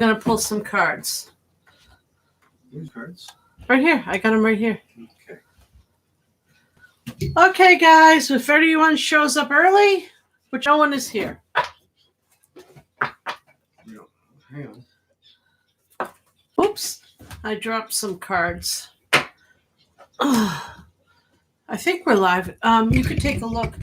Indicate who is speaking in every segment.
Speaker 1: I'm gonna pull some cards.
Speaker 2: These cards?
Speaker 1: Right here. I got them right here.
Speaker 2: Okay.
Speaker 1: Okay, guys. If anyone shows up early, which no one is here.
Speaker 2: No. Hang on.
Speaker 1: Oops. I dropped some cards. I think we're live. You could take a look.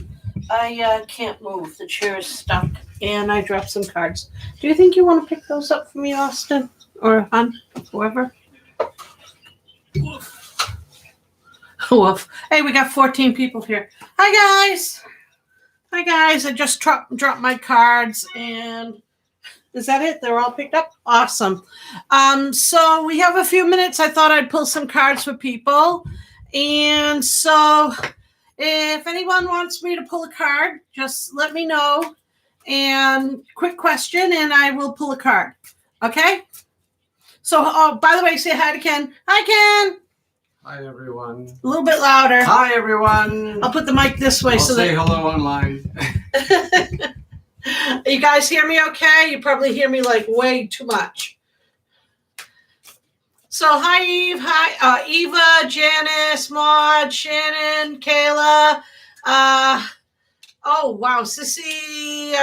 Speaker 1: I can't move. The chair is stuck. And I dropped some cards. Do you think you want to pick those up for me, Austin? Or Hun? Whoever? Woof. Hey, we got 14 people here. Hi, guys. Hi, guys. I just dropped my cards. And is that it? They're all picked up? Awesome. So we have a few minutes. I thought I'd pull some cards for people. And so if anyone wants me to pull a card, just let me know. And quick question, and I will pull a card. Okay? So, by the way, say hi to Ken. Hi, Ken.
Speaker 2: Hi, everyone.
Speaker 1: A little bit louder.
Speaker 2: Hi, everyone.
Speaker 1: I'll put the mic this way.
Speaker 2: I'll say hello online.
Speaker 1: You guys hear me okay? You probably hear me like way too much. So, hi, Eve. Hi, Eva, Janice, Maud, Shannon, Kayla. Oh, wow. Sissy,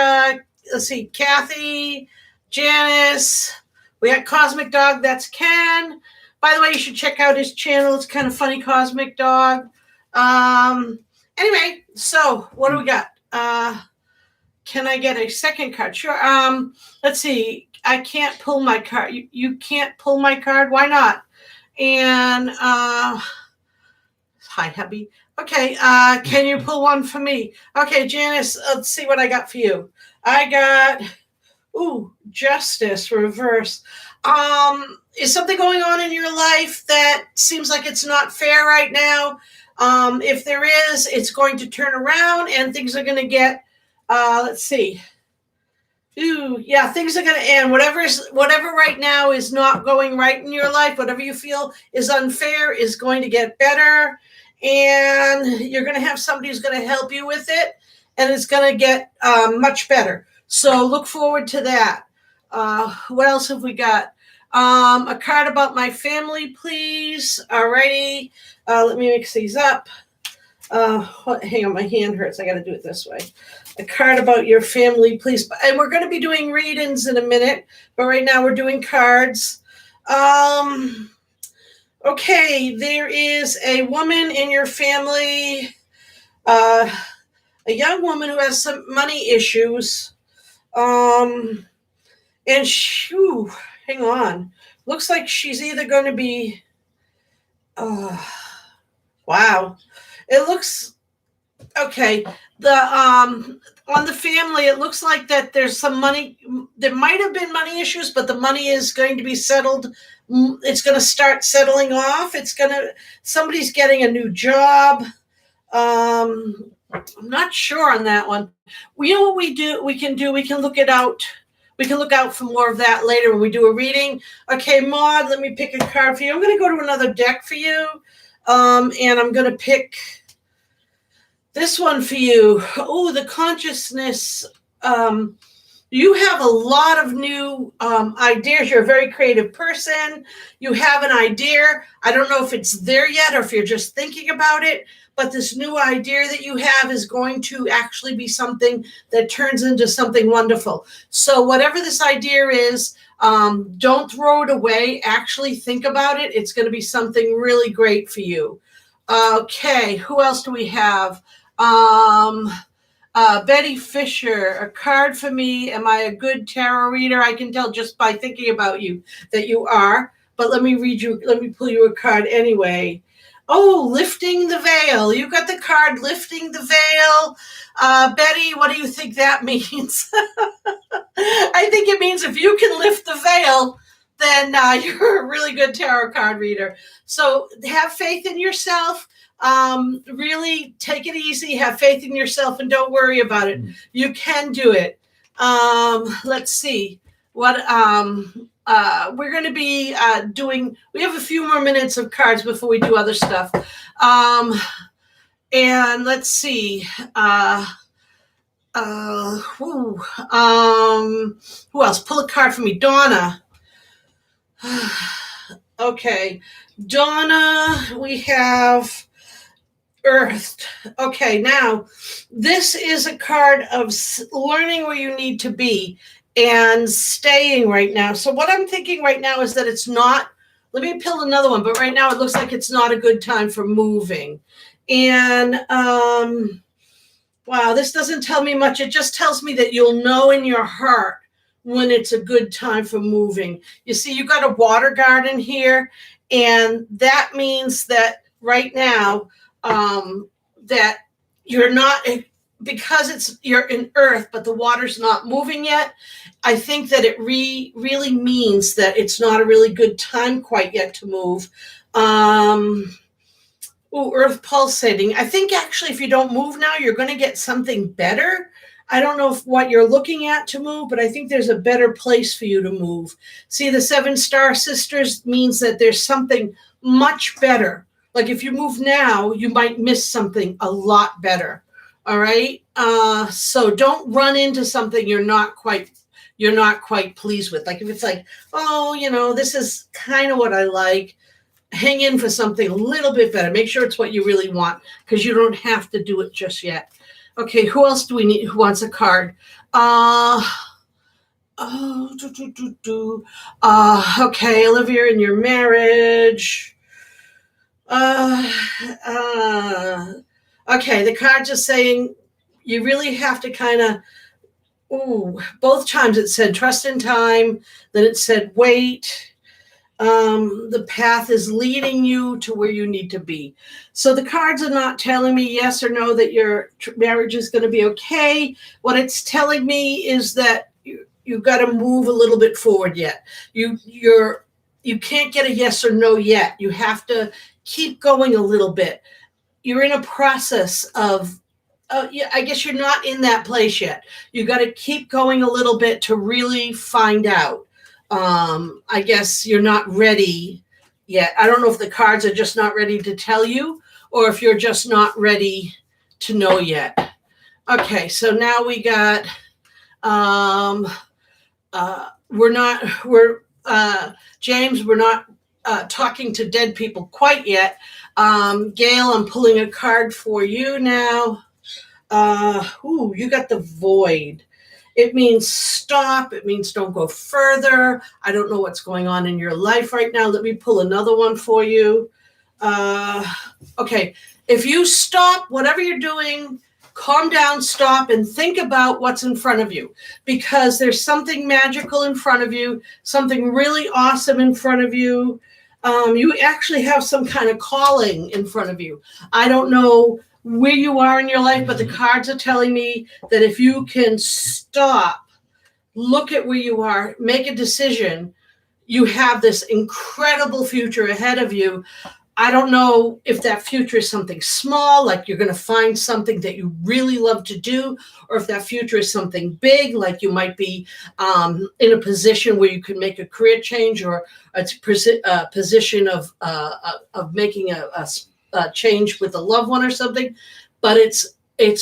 Speaker 1: let's see, Kathy, Janice. We got Cosmic Dog. That's Ken. By the way, you should check out his channel. It's kind of funny, Cosmic Dog. Anyway, so what do we got? Can I get a second card? Sure. Let's see. I can't pull my card. You can't pull my card? Why not? And hi, hubby. Okay, can you pull one for me? Okay, Janice, let's see what I got for you. I got, Justice Reverse. Is something going on in your life that seems like it's not fair right now? If there is, it's going to turn around and things are going to get, let's see. Things are going to end. Whatever right now is not going right in your life, whatever you feel is unfair is going to get better. And you're going to have somebody who's going to help you with it, and it's going to get much better. So look forward to that. What else have we got? A card about my family, please. Alrighty. Let me mix these up. Hang on, my hand hurts. I got to do it this way. A card about your family, please. And we're going to be doing readings in a minute, but right now we're doing cards. Okay, there is a woman in your family, a young woman who has some money issues. And hang on. Looks like she's either going to be, wow. It looks, okay. On the family, it looks like that there's some money. There might have been money issues, but the money is going to be settled. It's going to start settling off. Somebody's getting a new job. I'm not sure on that one. You know what we can look it out. We can look out for more of that later when we do a reading. Okay, Maud, let me pick a card for you. I'm going to go to another deck for you. And I'm going to pick this one for you. Oh, the consciousness. You have a lot of new ideas. You're a very creative person. You have an idea. I don't know if it's there yet or if you're just thinking about it, but this new idea that you have is going to actually be something that turns into something wonderful. So whatever this idea is, don't throw it away. Actually think about it. It's going to be something really great for you. Okay, who else do we have? Betty Fisher, a card for me. Am I a good tarot reader? I can tell just by thinking about you that you are. But let me pull you a card anyway. Oh, lifting the veil. You got the card lifting the veil. Betty, what do you think that means? I think it means if you can lift the veil, then you're a really good tarot card reader. So have faith in yourself. Really take it easy, have faith in yourself, and don't worry about it. You can do it. Let's see what we're going to be doing. We have a few more minutes of cards before we do other stuff. And let's see. Who else? Pull a card for me. Donna. Okay, Donna, we have Earthed. Okay, now this is a card of learning where you need to be and staying right now. So, what I'm thinking right now is that it's not, let me peel another one, but right now it looks like it's not a good time for moving. And, wow, this doesn't tell me much. It just tells me that you'll know in your heart when it's a good time for moving. You see, you got a water garden here, and that means that right now, that you're not, because you're in earth, but the water's not moving yet. I think that it really means that it's not a really good time quite yet to move. Earth pulsating. I think actually if you don't move now, you're going to get something better. I don't know what you're looking at to move, but I think there's a better place for you to move. See, the 7-star sisters means that there's something much better. Like if you move now, you might miss something a lot better. All right. So don't run into something you're not quite pleased with. Like if it's like, oh, this is kind of what I like. Hang in for something a little bit better. Make sure it's what you really want, because you don't have to do it just yet. Okay, who else do we need? Who wants a card? Okay, Olivia, in your marriage. Okay, the card's just saying you really have to kind of, both times it said trust in time, then it said wait. The path is leading you to where you need to be. So the cards are not telling me yes or no that your marriage is going to be okay. What it's telling me is that you've got to move a little bit forward yet. You can't get a yes or no yet. You have to keep going a little bit. You're in a process of, I guess you're not in that place yet. You got to keep going a little bit to really find out. I guess you're not ready yet. I don't know if the cards are just not ready to tell you, or if you're just not ready to know yet. Okay, so now we got, James, we're not talking to dead people quite yet. Gail, I'm pulling a card for you now. You got the Void. It means stop. It means don't go further. I don't know what's going on in your life right now. Let me pull another one for you. Okay. If you stop, whatever you're doing, calm down, stop, and think about what's in front of you, because there's something magical in front of you, something really awesome in front of you. You actually have some kind of calling in front of you. I don't know where you are in your life, but the cards are telling me that if you can stop, look at where you are, make a decision, you have this incredible future ahead of you. I don't know if that future is something small, like you're going to find something that you really love to do, or if that future is something big, like you might be in a position where you can make a career change, or a position of making a change with a loved one or something. But it's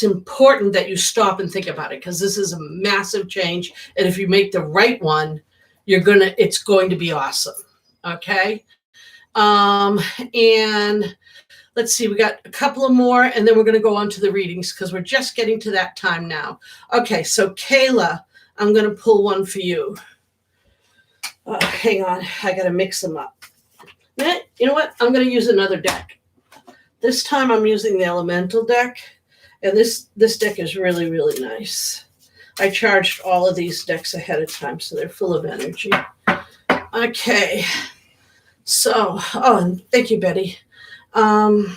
Speaker 1: important that you stop and think about it, because this is a massive change, and if you make the right one, it's going to be awesome. Okay. And let's see, we got a couple of more, and then we're going to go on to the readings, because we're just getting to that time now. Okay, so Kayla, I'm going to pull one for you. Hang on, I got to mix them up. You know what? I'm going to use another deck. This time I'm using the Elemental deck, and this deck is really, really nice. I charged all of these decks ahead of time, so they're full of energy. Okay. So, and thank you, Betty. Kayla,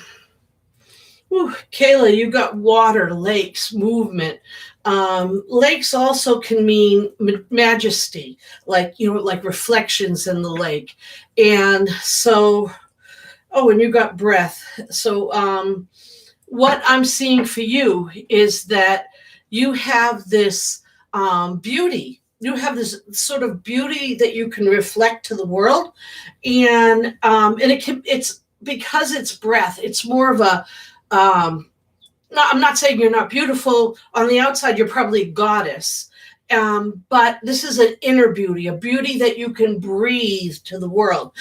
Speaker 1: you got water, lakes, movement. Lakes also can mean majesty, like reflections in the lake. And so, and you got breath. So what I'm seeing for you is that you have this beauty. You have this sort of beauty that you can reflect to the world, and it's because it's breath. It's more of a. I'm not saying you're not beautiful. On the outside, you're probably a goddess, But this is an inner beauty, a beauty that you can breathe to the world.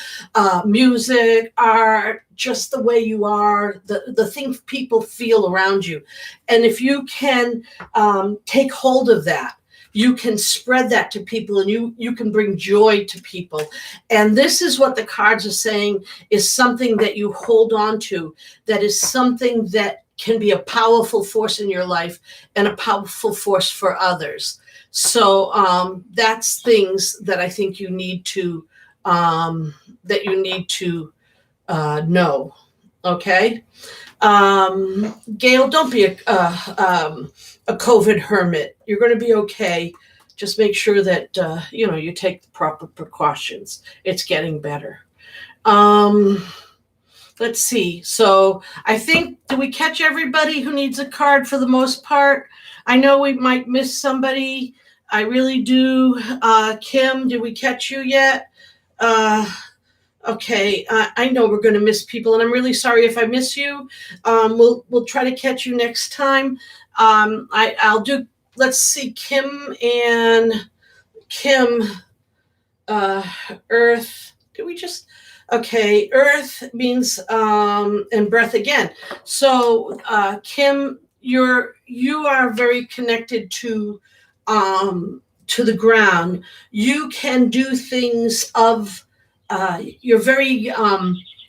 Speaker 1: Music, art, just the way you are, the things people feel around you. And if you can take hold of that, you can spread that to people, and you can bring joy to people. And this is what the cards are saying is something that you hold on to, that is something that can be a powerful force in your life and a powerful force for others. So that's things that I think you need to know. Okay, Gail, don't be a COVID hermit. You're going to be okay. Just make sure that you take the proper precautions. It's getting better. Let's see. So I think, do we catch everybody who needs a card for the most part? I know we might miss somebody. I really do. Kim, did we catch you yet? Okay, I know we're going to miss people, and I'm really sorry if I miss you. We'll try to catch you next time. I'll do. Let's see, Kim, Earth. Did we just? Okay, Earth means and breath again. So Kim, you are very connected to the ground. You can do things of. You're very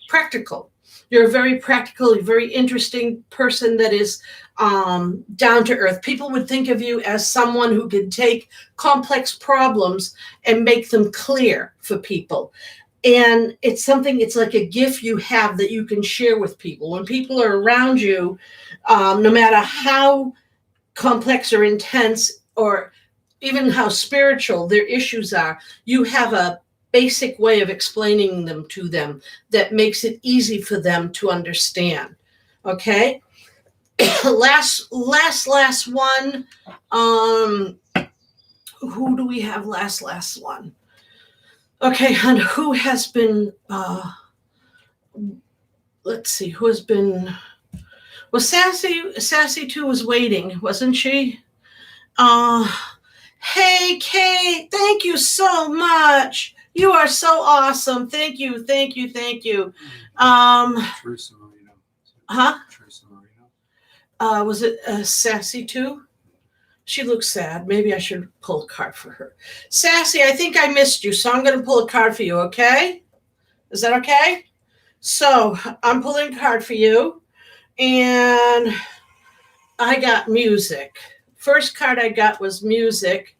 Speaker 1: practical. You're a very practical, very interesting person that is down to earth. People would think of you as someone who can take complex problems and make them clear for people. And it's like a gift you have that you can share with people. When people are around you, no matter how complex or intense or even how spiritual their issues are, you have a basic way of explaining them to them that makes it easy for them to understand. Okay. last one. Who do we have last one? Okay, and who has been let's see, who has been, well, Sassy too was waiting, wasn't she? Hey Kate, thank you so much. You are so awesome. Thank you.
Speaker 2: Teresa Marino.
Speaker 1: Huh?
Speaker 2: Teresa Marino.
Speaker 1: Was it Sassy too? She looks sad. Maybe I should pull a card for her. Sassy, I think I missed you, so I'm going to pull a card for you, okay? Is that okay? So I'm pulling a card for you, and I got music. First card I got was music,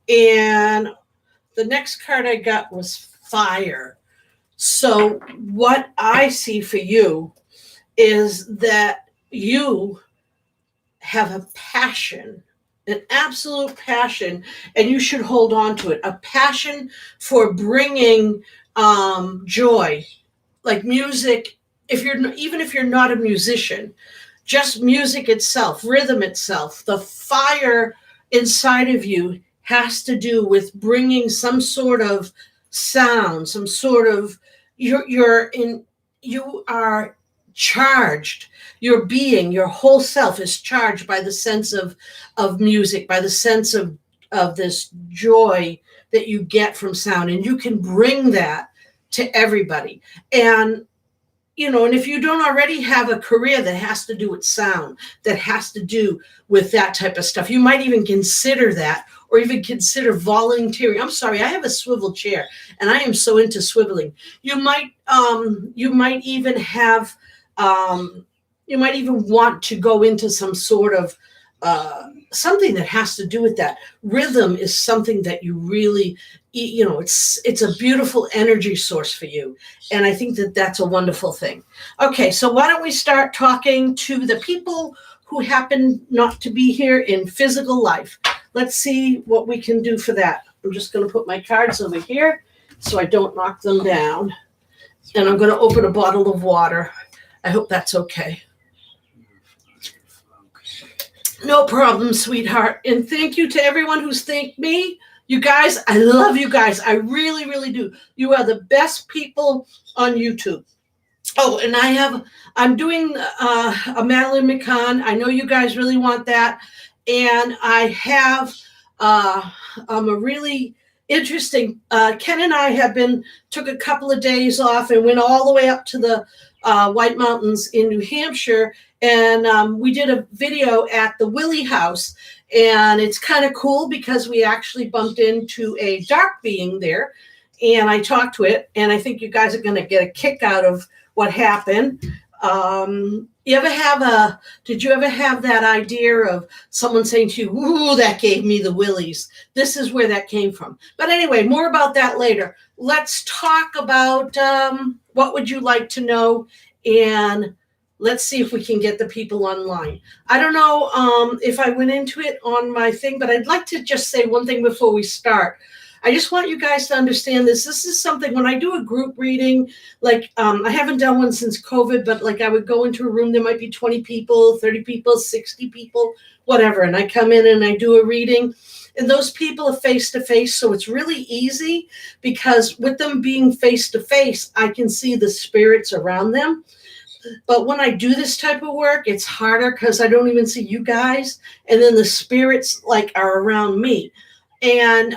Speaker 1: and the next card I got was fire. So what I see for you is that you have a passion, an absolute passion, and you should hold on to it. A passion for bringing joy, like music. Even if you're not a musician, just music itself, rhythm itself, the fire inside of you has to do with bringing some sort of sound, some sort of you are charged. Your being, your whole self is charged by the sense of music, by the sense of this joy that you get from sound, and you can bring that to everybody. And and if you don't already have a career that has to do with sound, that has to do with that type of stuff, you might even consider that, or even consider volunteering. I'm sorry, I have a swivel chair, and I am so into swiveling. You might even have, you might even want to go into some sort of something that has to do with that. Rhythm is something that you really, it's a beautiful energy source for you. And I think that that's a wonderful thing. Okay, so why don't we start talking to the people who happen not to be here in physical life. Let's see what we can do for that. I'm just going to put my cards over here so I don't knock them down. And I'm going to open a bottle of water. I hope that's okay. No problem, sweetheart. And thank you to everyone who's thanked me. You guys, I love you guys. I really, really do. You are the best people on YouTube. Oh, and I'm doing a Madeline McCann. I know you guys really want that. And I have A really interesting. Ken and I took a couple of days off and went all the way up to the White Mountains in New Hampshire, and we did a video at the Willie House, and it's kind of cool because we actually bumped into a dark being there, and I talked to it, and I think you guys are going to get a kick out of what happened. Did you ever have that idea of someone saying to you, ooh, that gave me the willies? This is where that came from. But anyway, more about that later. Let's talk about what would you like to know, and let's see if we can get the people online. I don't know if I went into it on my thing, but I'd like to just say one thing before we start. I just want you guys to understand this. This is something, when I do a group reading, like I haven't done one since COVID, but like I would go into a room, there might be 20 people, 30 people, 60 people, whatever. And I come in and I do a reading, and those people are face to face. So it's really easy because with them being face to face, I can see the spirits around them. But when I do this type of work, it's harder because I don't even see you guys. And then the spirits like are around me. And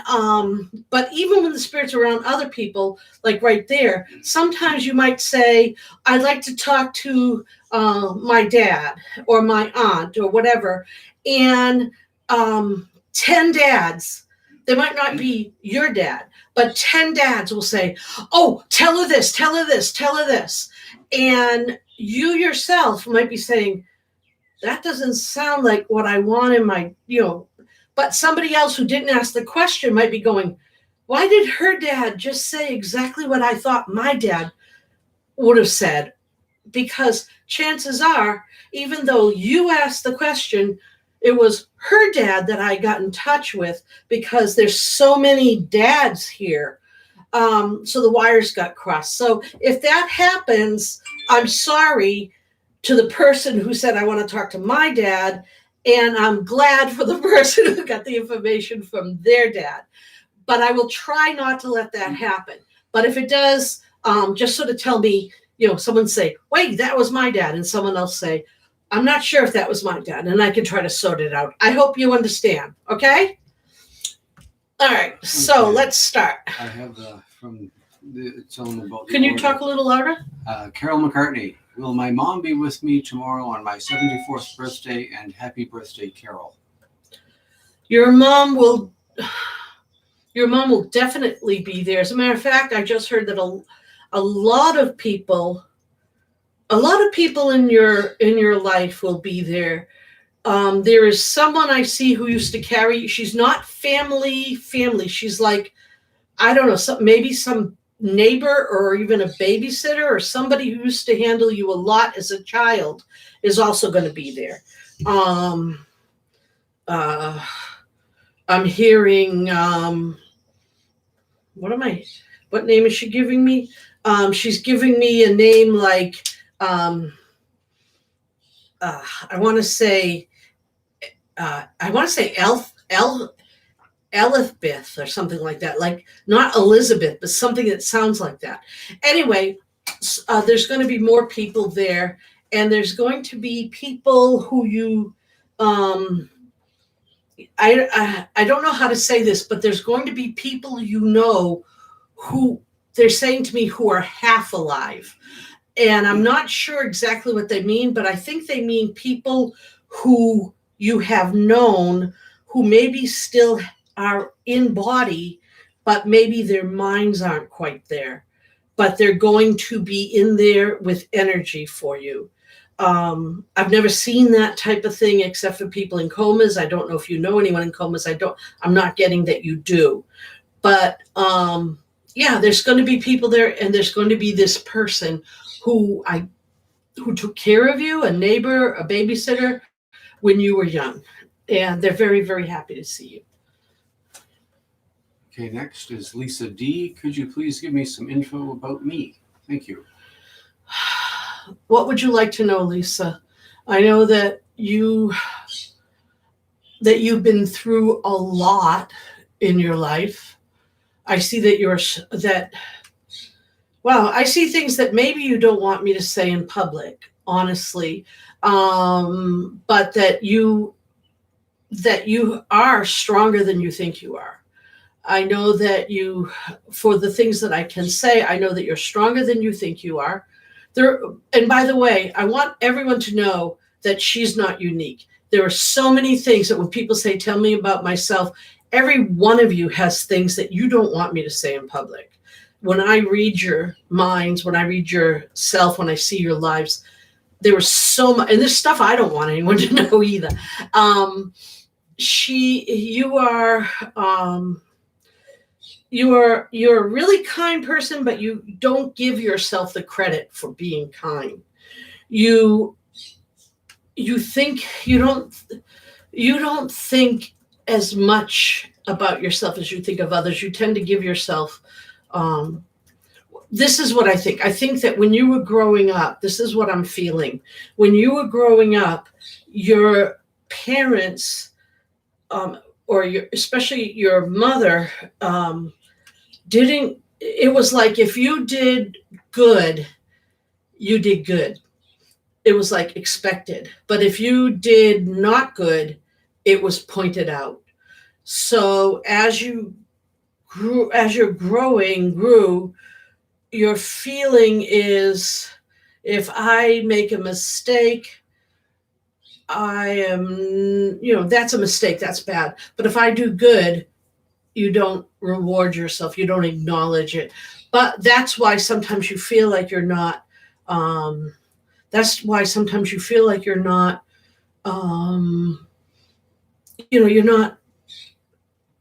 Speaker 1: but even when the spirits are around other people, like right there, sometimes you might say, I'd like to talk to my dad or my aunt or whatever. And 10 dads, they might not be your dad, but 10 dads will say, oh, tell her this, tell her this, tell her this. And you yourself might be saying, that doesn't sound like what I want in my, but somebody else who didn't ask the question might be going, why did her dad just say exactly what I thought my dad would have said? Because chances are, even though you asked the question, it was her dad that I got in touch with, because there's so many dads here. So the wires got crossed. So if that happens, I'm sorry to the person who said, I want to talk to my dad. And I'm glad for the person who got the information from their dad. But I will try not to let that happen. But if it does, just sort of tell me, someone say, wait, that was my dad. And someone else say, I'm not sure if that was my dad. And I can try to sort it out. I hope you understand. Okay? All right. So let's start.
Speaker 2: I have it's on about.
Speaker 1: Can you talk a little louder?
Speaker 2: Carol McCartney. Will my mom be with me tomorrow on my 74th birthday? And happy birthday, Carol.
Speaker 1: Your mom will definitely be there. As a matter of fact, I just heard that a lot of people in your life will be there. There is someone I see who used to carry. She's not family. She's like, I don't know, maybe some neighbor or even a babysitter or somebody who used to handle you a lot as a child is also going to be there. I'm hearing, what name is she giving me? She's giving me a name like, I want to say Elizabeth or something like that, like not Elizabeth, but something that sounds like that. Anyway, there's going to be more people there, and there's going to be people who you, I don't know how to say this, but there's going to be people who they're saying to me who are half alive. And I'm not sure exactly what they mean, but I think they mean people who you have known who maybe still are in body, but maybe their minds aren't quite there, but they're going to be in there with energy for you. I've never seen that type of thing except for people in comas. I don't know if you know anyone in comas. I'm not getting that you do, but yeah, there's going to be people there, and there's going to be this person who took care of you, a neighbor, a babysitter when you were young, and they're very, very happy to see you.
Speaker 2: Okay, next is Lisa D. Could you please give me some info about me? Thank you.
Speaker 1: What would you like to know, Lisa? I know that you've been through a lot in your life. I see that I see things that maybe you don't want me to say in public, honestly, but that that you are stronger than you think you are. I know that you, for the things that I can say, I know that you're stronger than you think you are. There, and by the way, I want everyone to know that she's not unique. There are so many things that when people say, tell me about myself, every one of you has things that you don't want me to say in public. When I read your minds, when I read yourself, when I see your lives, there was so much, and there's stuff I don't want anyone to know either. You are, you're a really kind person, but you don't give yourself the credit for being kind. You think you don't think as much about yourself as you think of others. You tend to give yourself this is what I think. I think that when you were growing up, this is what I'm feeling. When you were growing up, your parents, especially your mother, didn't. It was like if you did good, you did good. It was like expected. But if you did not good, it was pointed out. So as your grew, your feeling is, if I make a mistake, I am, that's a mistake, that's bad. But if I do good, you don't reward yourself, you don't acknowledge it. But that's why sometimes you feel like you're not, that's why sometimes you feel like you're not, you're not,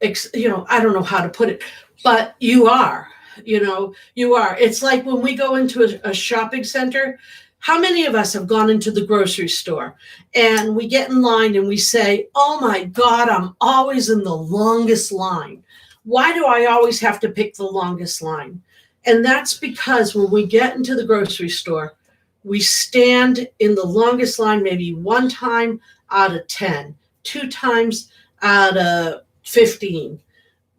Speaker 1: I don't know how to put it, but you are. You are. It's like when we go into a shopping center, how many of us have gone into the grocery store and we get in line and we say, oh my God, I'm always in the longest line. Why do I always have to pick the longest line? And that's because when we get into the grocery store, we stand in the longest line maybe one time out of 10, two times out of 15.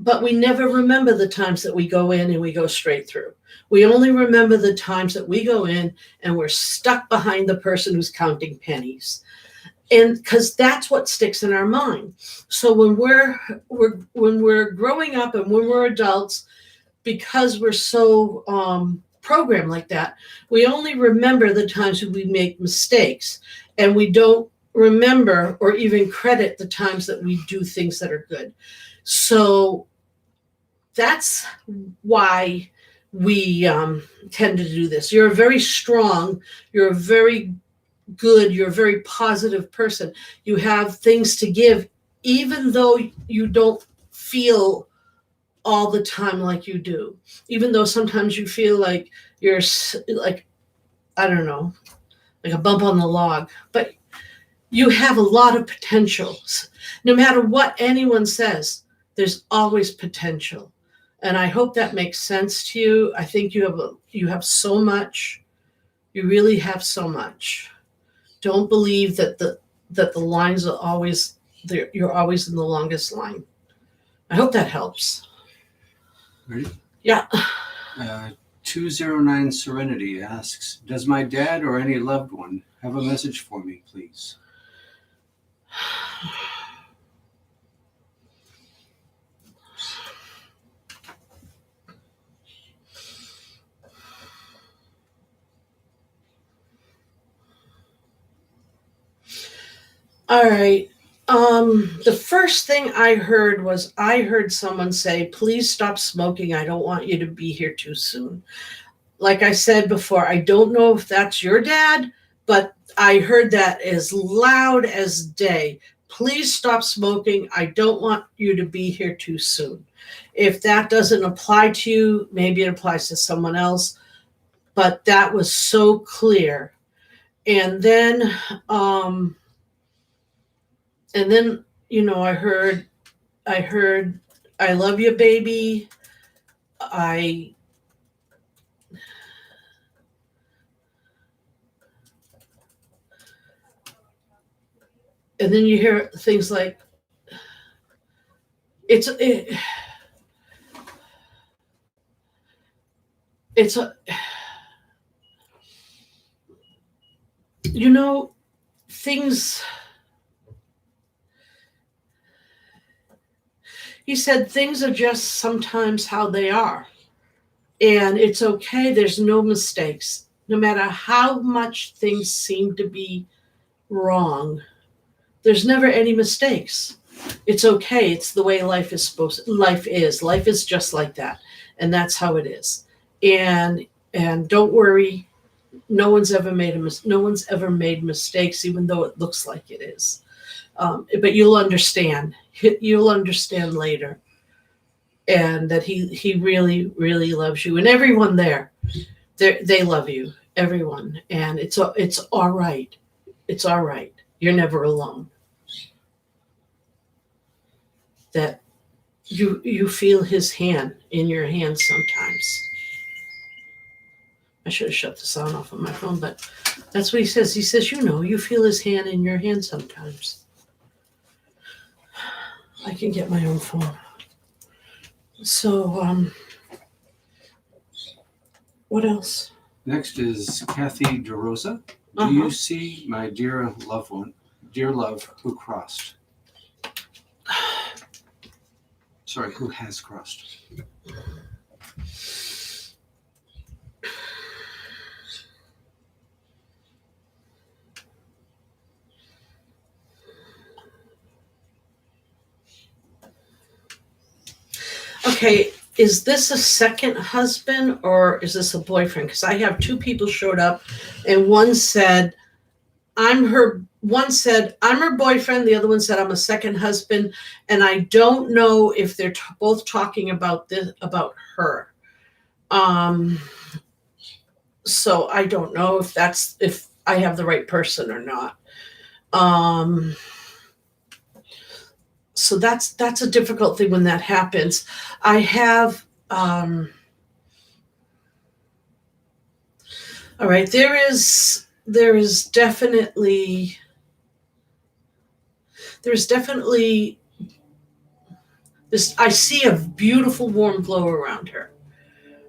Speaker 1: But we never remember the times that we go in and we go straight through. We only remember the times that we go in and we're stuck behind the person who's counting pennies. And because that's what sticks in our mind. So when we're growing up and when we're adults, because we're so programmed like that, we only remember the times when we make mistakes, and we don't remember or even credit the times that we do things that are good. So that's why we tend to do this. You're very strong. You're a very good. You're a very positive person. You have things to give, even though you don't feel all the time like you do. Even though sometimes you feel like you're like, I don't know, like a bump on the log. But you have a lot of potentials. No matter what anyone says, there's always potential. And I hope that makes sense to you. I think you have so much. You really have so much. Don't believe that the lines are always there. You're always in the longest line. I hope that helps.
Speaker 2: Ready?
Speaker 1: Yeah.
Speaker 2: 209 Serenity asks, does my dad or any loved one have a message for me, please?
Speaker 1: All right. The first thing I heard someone say, please stop smoking. I don't want you to be here too soon. Like I said before, I don't know if that's your dad, but I heard that as loud as day. Please stop smoking. I don't want you to be here too soon. If that doesn't apply to you, maybe it applies to someone else, but that was so clear. And then, I heard, I love you, baby. And then you hear things like, it's things, He said things are just sometimes how they are. And it's okay. There's no mistakes. No matter how much things seem to be wrong, there's never any mistakes. It's okay. It's the way life is. Life is just like that. And that's how it is. And don't worry, no one's ever made mistakes, even though it looks like it is. But you'll understand. You'll understand later, and that he really, really loves you, and everyone there, they love you, everyone, and it's all right. It's all right. You're never alone. That you feel his hand in your hand sometimes. I should have shut the sound off on my phone, but that's what he says. He says, you feel his hand in your hand sometimes. I can get my own phone. So, what else?
Speaker 2: Next is Kathy DeRosa. Do you see my dear love who crossed? Sorry, who has crossed?
Speaker 1: Okay, is this a second husband or is this a boyfriend? Because I have two people showed up, and one said, I'm her boyfriend. The other one said, I'm a second husband. And I don't know if they're both talking about her. So I don't know if I have the right person or not. So that's a difficult thing when that happens. I have, all right, there is definitely this, I see a beautiful warm glow around her.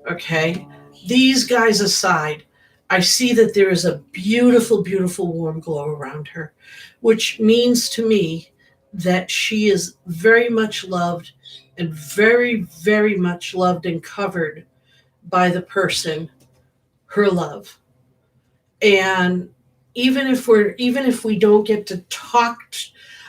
Speaker 1: Okay. These guys aside, I see that there is a beautiful, beautiful warm glow around her, which means to me that she is very much loved and very, very much loved and covered by the person, her love. And even if we don't get to talk,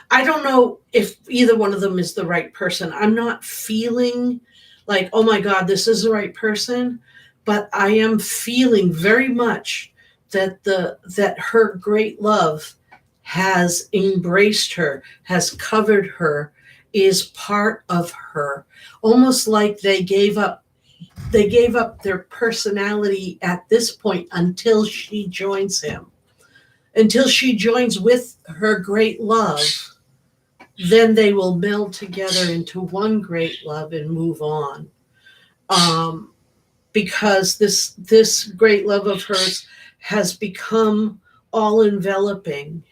Speaker 1: I don't know if either one of them is the right person. I'm not feeling like, oh my God, this is the right person, but I am feeling very much that her great love has embraced her, has covered her, is part of her. Almost like they gave up their personality at this point until she joins him. Until she joins with her great love, then they will meld together into one great love and move on. Because this great love of hers has become all enveloping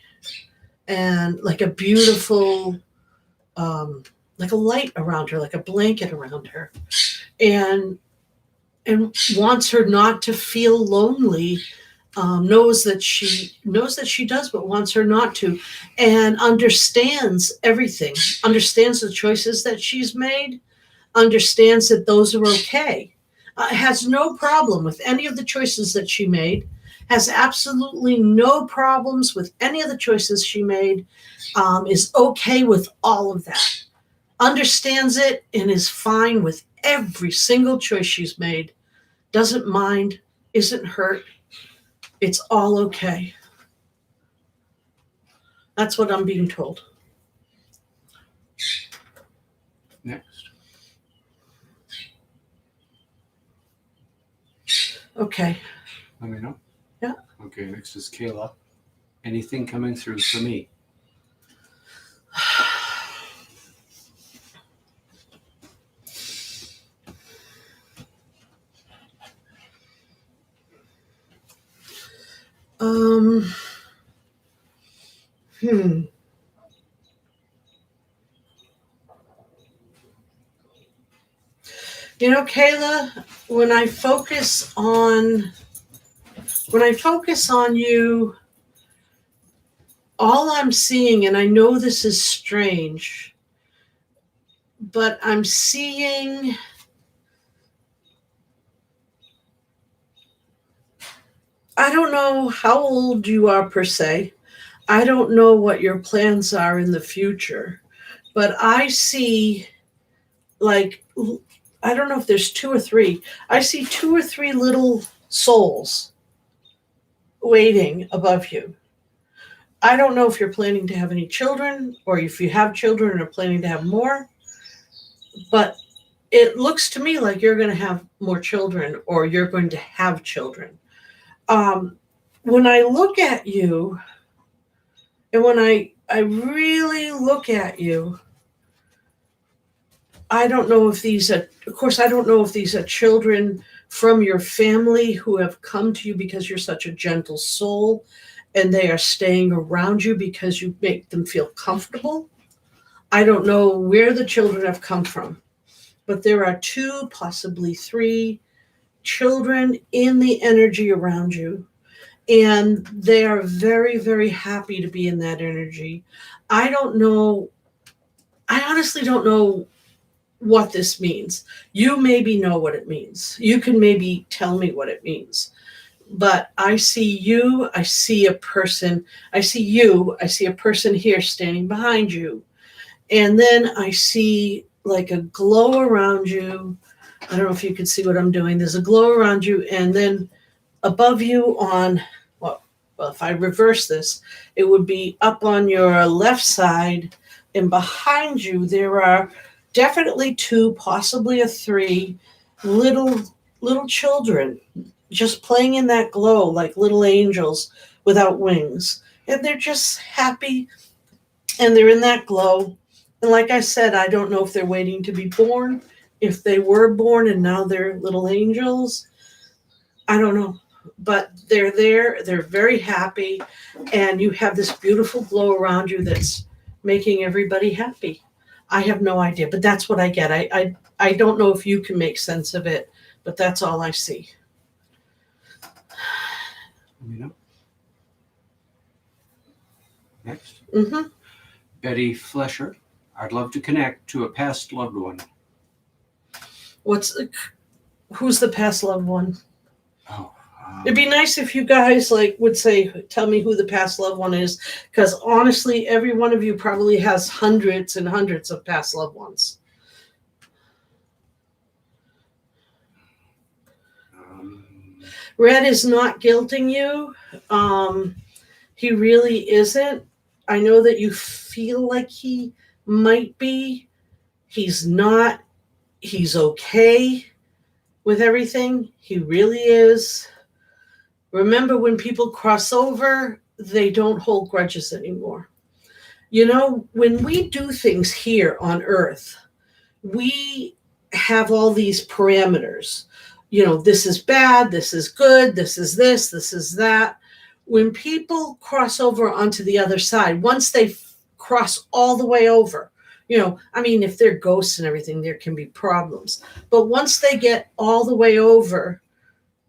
Speaker 1: and like a beautiful, like a light around her, like a blanket around her, and wants her not to feel lonely. Knows that she does, but wants her not to, and understands everything. Understands the choices that she's made. Understands that those are okay. Has no problem with any of the choices that she made. Has absolutely no problems with any of the choices she made. Is okay with all of that. Understands it and is fine with every single choice she's made. Doesn't mind. Isn't hurt. It's all okay. That's what I'm being told.
Speaker 2: Next.
Speaker 1: Okay.
Speaker 2: Let me know.
Speaker 1: Yeah.
Speaker 2: Okay, next is Kayla. Anything coming through for me? Kayla, when I focus on you, all I'm seeing, and I know this is strange,
Speaker 1: but I'm seeing, I don't know how old you are per se. I don't know what your plans are in the future, but I see, like, I don't know if there's two or three. I see two or three little souls waiting above you. I don't know if you're planning to have any children or if you have children and are planning to have more, but it looks to me like you're going to have more children or you're going to have children. When I look at you, and when I really look at you, I don't know if these are, of course, I don't know if these are children from your family who have come to you because you're such a gentle soul and they are staying around you because you make them feel comfortable. I don't know where the children have come from, but there are two, possibly three children in the energy around you. And they are very, very happy to be in that energy. I don't know. I honestly don't know what this means. You maybe know what it means. You can maybe tell me what it means. But I see you, I see a person, I see you, I see a person here standing behind you. And then I see like a glow around you. I don't know if you can see what I'm doing. There's a glow around you, and then above you on, well, if I reverse this, it would be up on your left side, and behind you there are definitely two, possibly a three little children just playing in that glow like little angels without wings. And they're just happy and they're in that glow. And like I said, I don't know if they're waiting to be born, if they were born and now they're little angels. I don't know. But they're there, they're very happy, and you have this beautiful glow around you that's making everybody happy. I have no idea, but that's what I get. I don't know if you can make sense of it, but that's all I see.
Speaker 2: You know. Next.
Speaker 1: Mm-hmm.
Speaker 2: Betty Flesher. I'd love to connect to a past loved one.
Speaker 1: Who's the past loved one?
Speaker 2: Oh.
Speaker 1: It'd be nice if you guys would say, tell me who the past loved one is, because honestly, every one of you probably has hundreds and hundreds of past loved ones. Red is not guilting you. He really isn't. I know that you feel like he might be. He's not. He's okay with everything. He really is. Remember, when people cross over, they don't hold grudges anymore. You know, when we do things here on Earth, we have all these parameters. You know, this is bad, this is good, this is this is that. When people cross over onto the other side, once they cross all the way over, you know, I mean, if they're ghosts and everything, there can be problems. But once they get all the way over,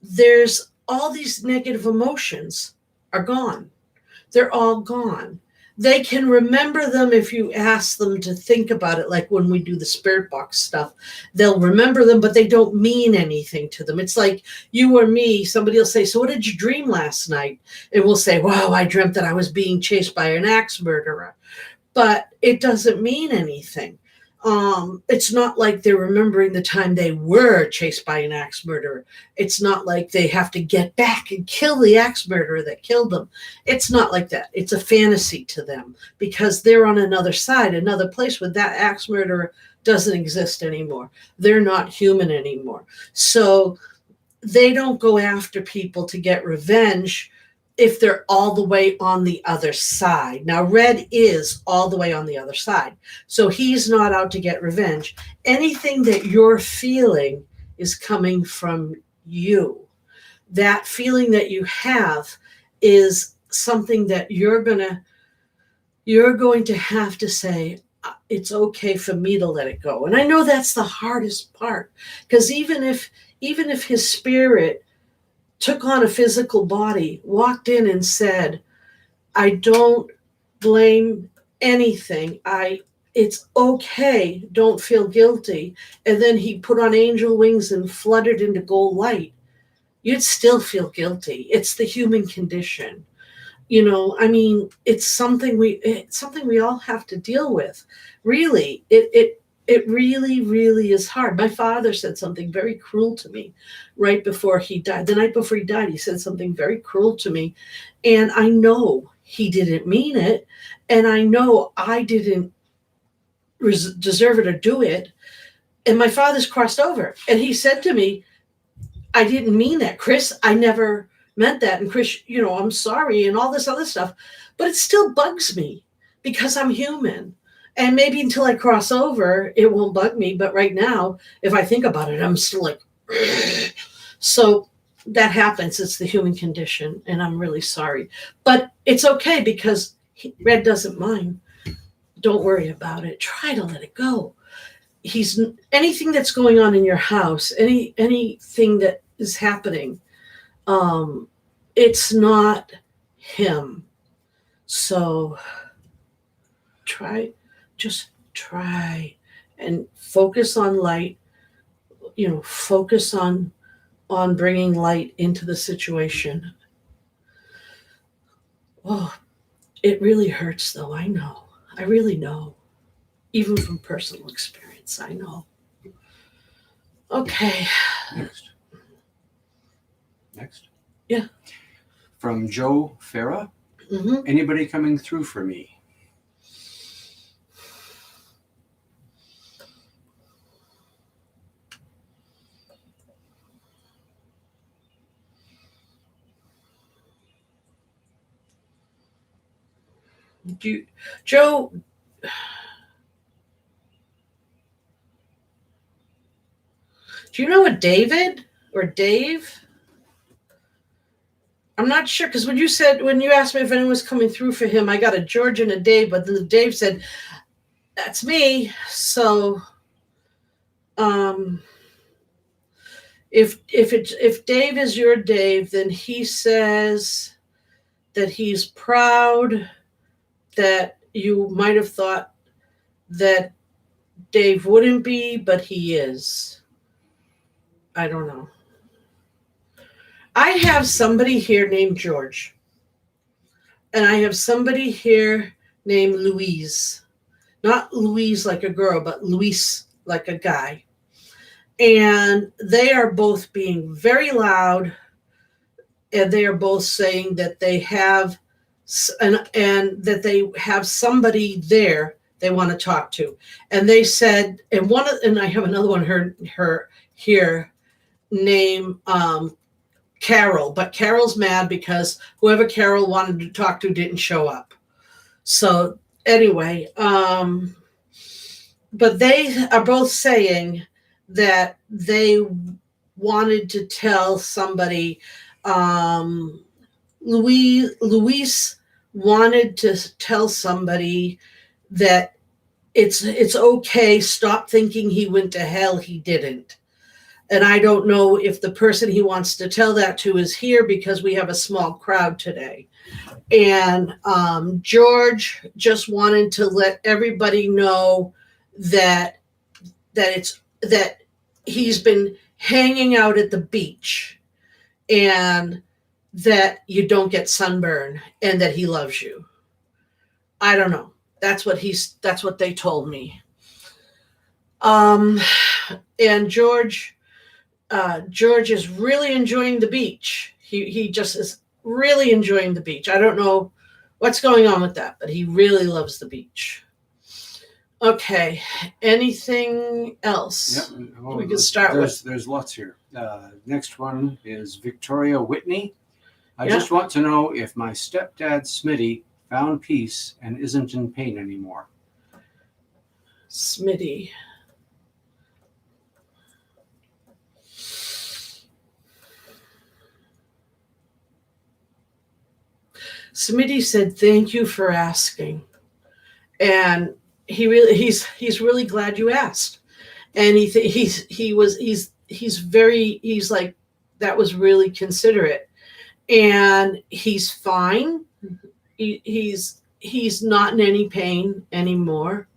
Speaker 1: there's all these negative emotions are gone. They're all gone. They can remember them if you ask them to think about it, like when we do the spirit box stuff. They'll remember them, but they don't mean anything to them. It's like you or me, somebody will say, so what did you dream last night? And we'll say, wow, I dreamt that I was being chased by an axe murderer. But it doesn't mean anything. It's not like they're remembering the time they were chased by an axe murderer. It's not like they have to get back and kill the axe murderer that killed them. It's not like that. It's a fantasy to them because they're on another side, another place where that axe murderer doesn't exist anymore. They're not human anymore. So they don't go after people to get revenge if they're all the way on the other side. Now, Red is all the way on the other side. So he's not out to get revenge. Anything that you're feeling is coming from you. That feeling that you have is something that you're going to have to say, it's okay for me to let it go. And I know that's the hardest part, because even if his spirit took on a physical body, walked in and said, I don't blame anything. it's okay. Don't feel guilty. And then he put on angel wings and fluttered into gold light. You'd still feel guilty. It's the human condition. I mean, it's something we all have to deal with. Really, it really, really is hard. My father said something very cruel to me right before he died. The night before he died, he said something very cruel to me. And I know he didn't mean it. And I know I didn't deserve it or do it. And my father's crossed over. And he said to me, I didn't mean that, Chris. I never meant that. And Chris, I'm sorry and all this other stuff. But it still bugs me because I'm human. And maybe until I cross over, it won't bug me. But right now, if I think about it, I'm still like, so that happens. It's the human condition. And I'm really sorry. But it's okay because Red doesn't mind. Don't worry about it. Try to let it go. Anything that's going on in your house, anything that is happening, it's not him. So just try and focus on light, focus on bringing light into the situation. Oh, it really hurts though. I know. I really know. Even from personal experience, I know. Okay.
Speaker 2: Next.
Speaker 1: Yeah.
Speaker 2: From Joe Farah.
Speaker 1: Mm-hmm.
Speaker 2: Anybody coming through for me?
Speaker 1: Joe, do you know a David or Dave? I'm not sure, because when you asked me if anyone was coming through for him, I got a George and a Dave, but then the Dave said, that's me. So if Dave is your Dave, then he says that he's proud that you might have thought that Dave wouldn't be, but he is. I don't know. I have somebody here named George. And I have somebody here named Louise. Not Louise like a girl, but Luis like a guy. And they are both being very loud. And they are both saying that they have and that they have somebody there they want to talk to. And they said, and I have another one her here named Carol, but Carol's mad because whoever Carol wanted to talk to didn't show up. So anyway, but they are both saying that they wanted to tell somebody. Luis wanted to tell somebody that it's okay. Stop thinking he went to hell. He didn't. And I don't know if the person he wants to tell that to is here because we have a small crowd today. And George just wanted to let everybody know that he's been hanging out at the beach and that you don't get sunburn and that he loves you. I don't know. That's what they told me. And George is really enjoying the beach. He just is really enjoying the beach. I don't know what's going on with that, but he really loves the beach. Okay. Anything else?
Speaker 2: Yep. Well,
Speaker 1: we can start with.
Speaker 2: There's lots here. Next one is Victoria Whitney. I just want to know if my stepdad Smitty found peace and isn't in pain anymore.
Speaker 1: Smitty. Smitty said, "Thank you for asking," and he's really glad you asked, and he's like, that was really considerate, and he's fine. He's not in any pain anymore,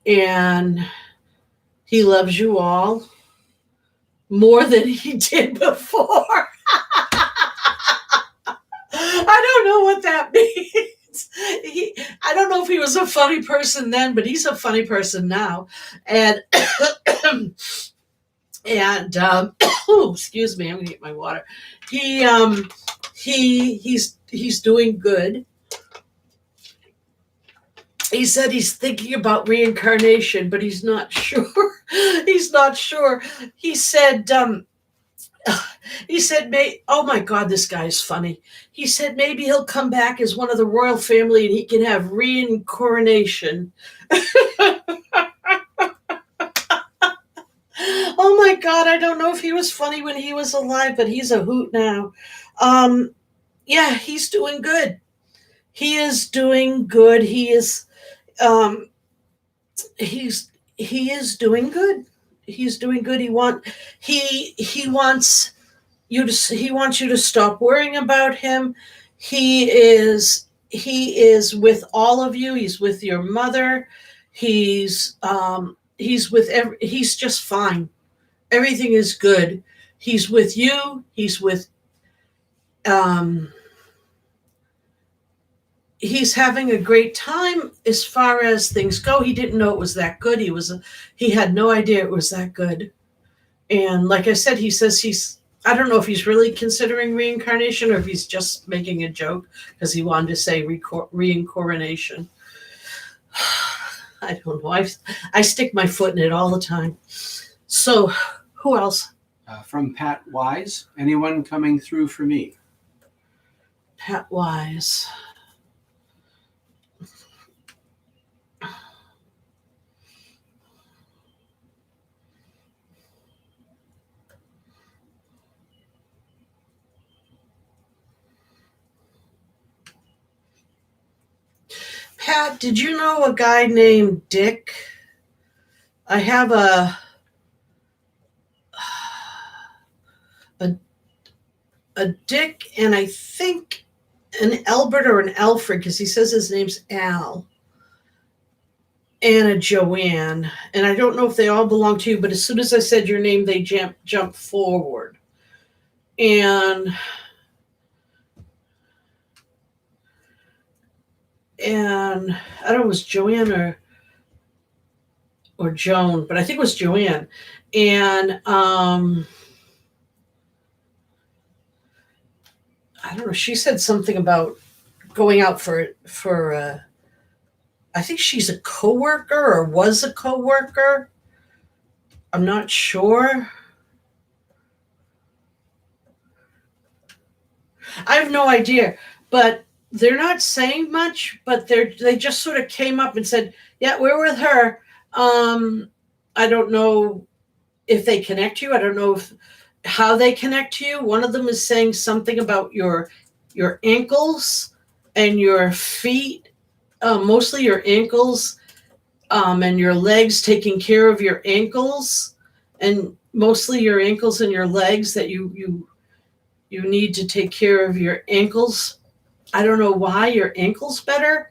Speaker 1: and he loves you all more than he did before. I don't know what that means. I don't know if he was a funny person then, but he's a funny person now. And and oh, excuse me, I'm gonna get my water. He's doing good. He said he's thinking about reincarnation, but he's not sure. He's not sure. He said, oh my God, this guy's funny. He said maybe he'll come back as one of the royal family and he can have reincarnation. Oh my God, I don't know if he was funny when he was alive, but he's a hoot now. Yeah, he's doing good. He is doing good. He is doing good. He's doing good. He wants you to stop worrying about him. He is with all of you. He's with your mother. He's just fine. Everything is good. He's with you. He's having a great time as far as things go. He didn't know it was that good. He had no idea it was that good. And like I said, he says I don't know if he's really considering reincarnation or if he's just making a joke because he wanted to say reincarnation. I don't know. I stick my foot in it all the time. So who else?
Speaker 2: From Pat Wise, anyone coming through for me?
Speaker 1: Pat Wise. Pat, did you know a guy named Dick? I have a Dick, and I think an Albert or an Alfred, because he says his name's Al, and a Joanne. And I don't know if they all belong to you, but as soon as I said your name, they jump forward. And I don't know, it was Joanne or Joan, but I think it was Joanne. And I don't know, she said something about going out for I think she's a coworker or was a coworker. I'm not sure. I have no idea, but they're not saying much, but they just sort of came up and said, yeah, we're with her. I don't know if they connect you. I don't know how they connect to you. One of them is saying something about your ankles and your feet, mostly your ankles, and your legs, taking care of your ankles, and mostly your ankles and your legs, that you need to take care of your ankles. I don't know why your ankles better.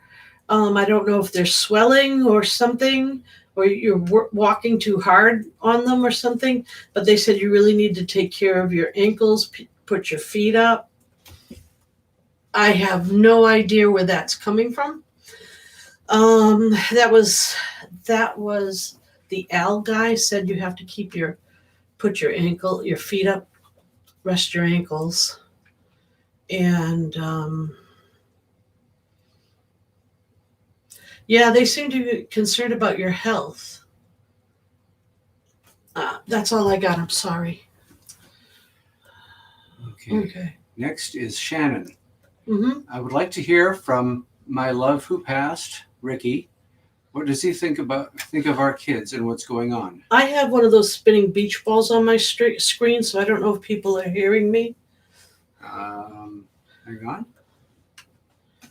Speaker 1: I don't know if they're swelling or something, or you're walking too hard on them or something, but they said you really need to take care of your ankles, put your feet up. I have no idea where that's coming from. That was the Al guy said you have to put your feet up, rest your ankles. And yeah, they seem to be concerned about your health. That's all I got. I'm sorry.
Speaker 2: Okay. Next is Shannon.
Speaker 1: Mm-hmm.
Speaker 2: I would like to hear from my love who passed, Ricky. What does he think of our kids and what's going on?
Speaker 1: I have one of those spinning beach balls on my screen, so I don't know if people are hearing me.
Speaker 2: Hang on.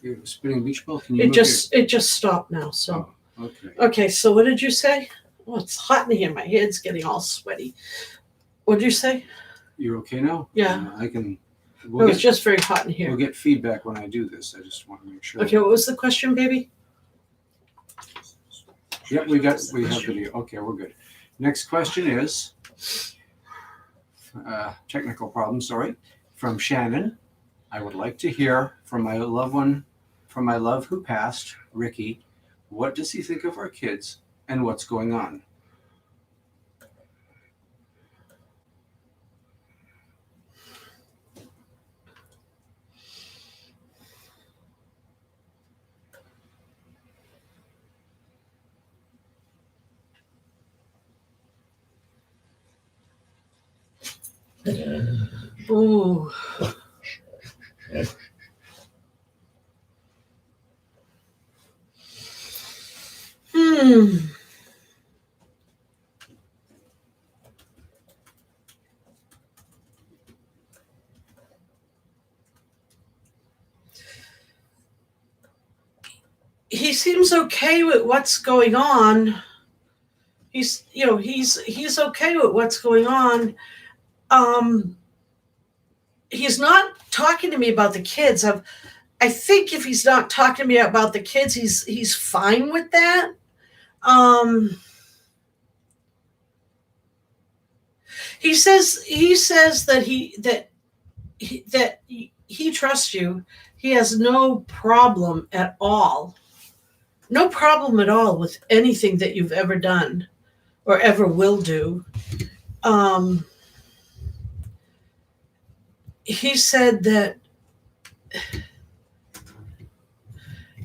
Speaker 2: You have a spinning beach ball? Can you
Speaker 1: it just stopped now. So
Speaker 2: okay.
Speaker 1: Okay, so what did you say? Oh, it's hot in here. My head's getting all sweaty. What did you say?
Speaker 2: You're okay now?
Speaker 1: Yeah.
Speaker 2: It's
Speaker 1: just very hot in here.
Speaker 2: We'll get feedback when I do this. I just want to make sure.
Speaker 1: Okay, what was the question, baby?
Speaker 2: Yep, we have video. Okay, we're good. Next question is technical problem. Sorry, from Shannon. I would like to hear from my loved one, from my love who passed, Ricky. What does he think of our kids and what's going on?
Speaker 1: Ooh. He seems okay with what's going on. He's okay with what's going on. He's not talking to me about the kids. I think if he's not talking to me about the kids, he's fine with that. He says that he trusts you. He has no problem at all. No problem at all with anything that you've ever done or ever will do. He said that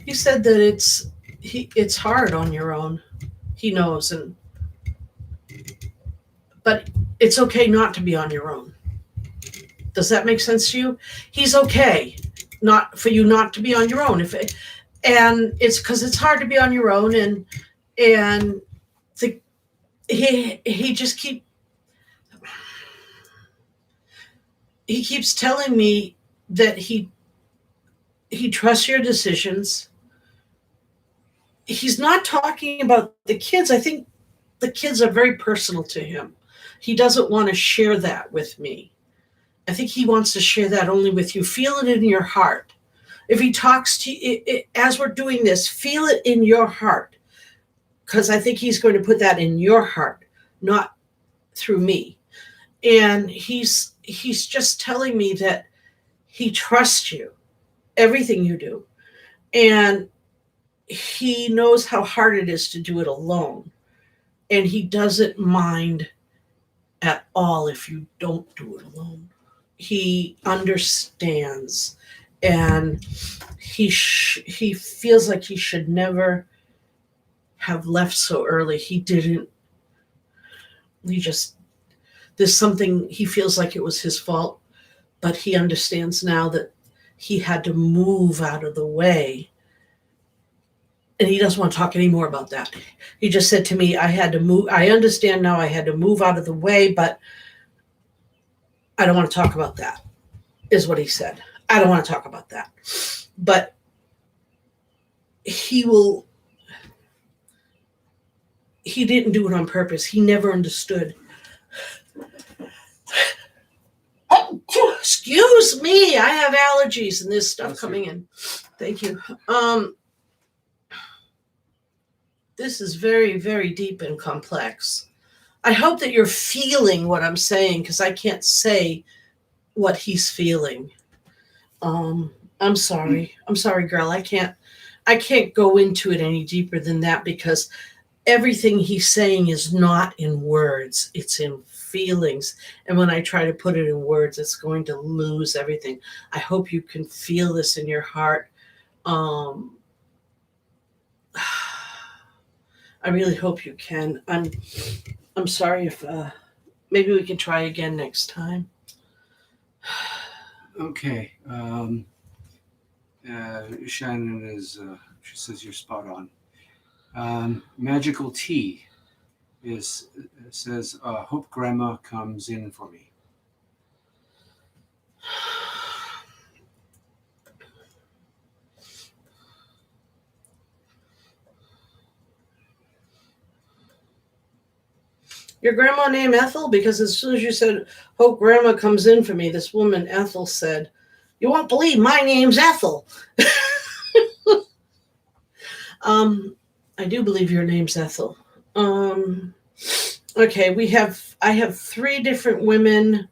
Speaker 1: it's hard on your own. He knows, but it's okay not to be on your own. Does that make sense to you? He's okay not for you not to be on your own. And it's because it's hard to be on your own, and he keeps telling me that he trusts your decisions. He's not talking about the kids. I think the kids are very personal to him. He doesn't want to share that with me. I think he wants to share that only with you. Feel it in your heart. If he talks to you, as we're doing this, feel it in your heart, because I think he's going to put that in your heart, not through me. And he's just telling me that he trusts you, everything you do. And he knows how hard it is to do it alone. And he doesn't mind at all if you don't do it alone. He understands, and he feels like he should never have left so early. He didn't. There's something, he feels like it was his fault, but he understands now that he had to move out of the way. And he doesn't want to talk anymore about that. He just said to me, I had to move. I understand now I had to move out of the way, but I don't want to talk about that, is what he said. I don't want to talk about that. But he didn't do it on purpose. He never understood. Excuse me, I have allergies and there's stuff coming in. Thank you. This is very, very deep and complex. I hope that you're feeling what I'm saying, because I can't say what he's feeling. I'm sorry, girl. I can't go into it any deeper than that, because everything he's saying is not in words. It's in feelings. And when I try to put it in words, it's going to lose everything. I hope you can feel this in your heart. I really hope you can. I'm sorry if maybe we can try again next time.
Speaker 2: Okay. Shannon is, she says you're spot on. Magical Tea says, hope grandma comes in for me.
Speaker 1: Your grandma named Ethel? Because as soon as you said, hope grandma comes in for me, this woman, Ethel, said, you won't believe my name's Ethel. I do believe your name's Ethel. Okay, I have three different women.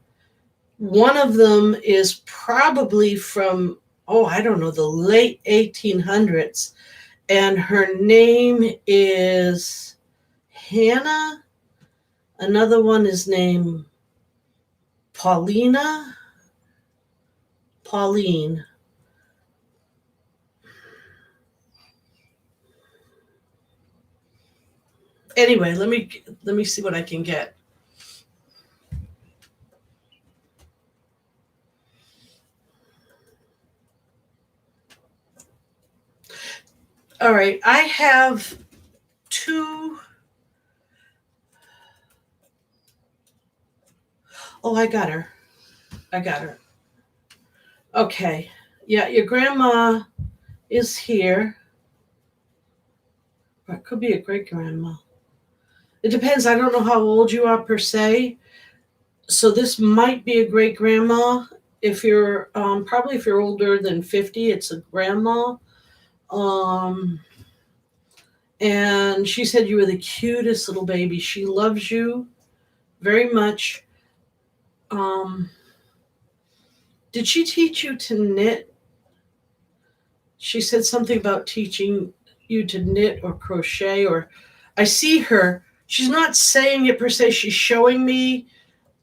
Speaker 1: One of them is probably from, oh, I don't know, the late 1800s, and her name is Hannah. Another one is named Pauline. Anyway, let me see what I can get. All right, I have two. Oh, I got her. Okay. Yeah, your grandma is here. Or it could be a great grandma. It depends. I don't know how old you are per se. So this might be a great grandma. If you're probably if you're older than 50, it's a grandma. Um, and she said you were the cutest little baby. She loves you very much. Um, did she teach you to knit? She said something about teaching you to knit or crochet, or I see her. She's not saying it per se. She's showing me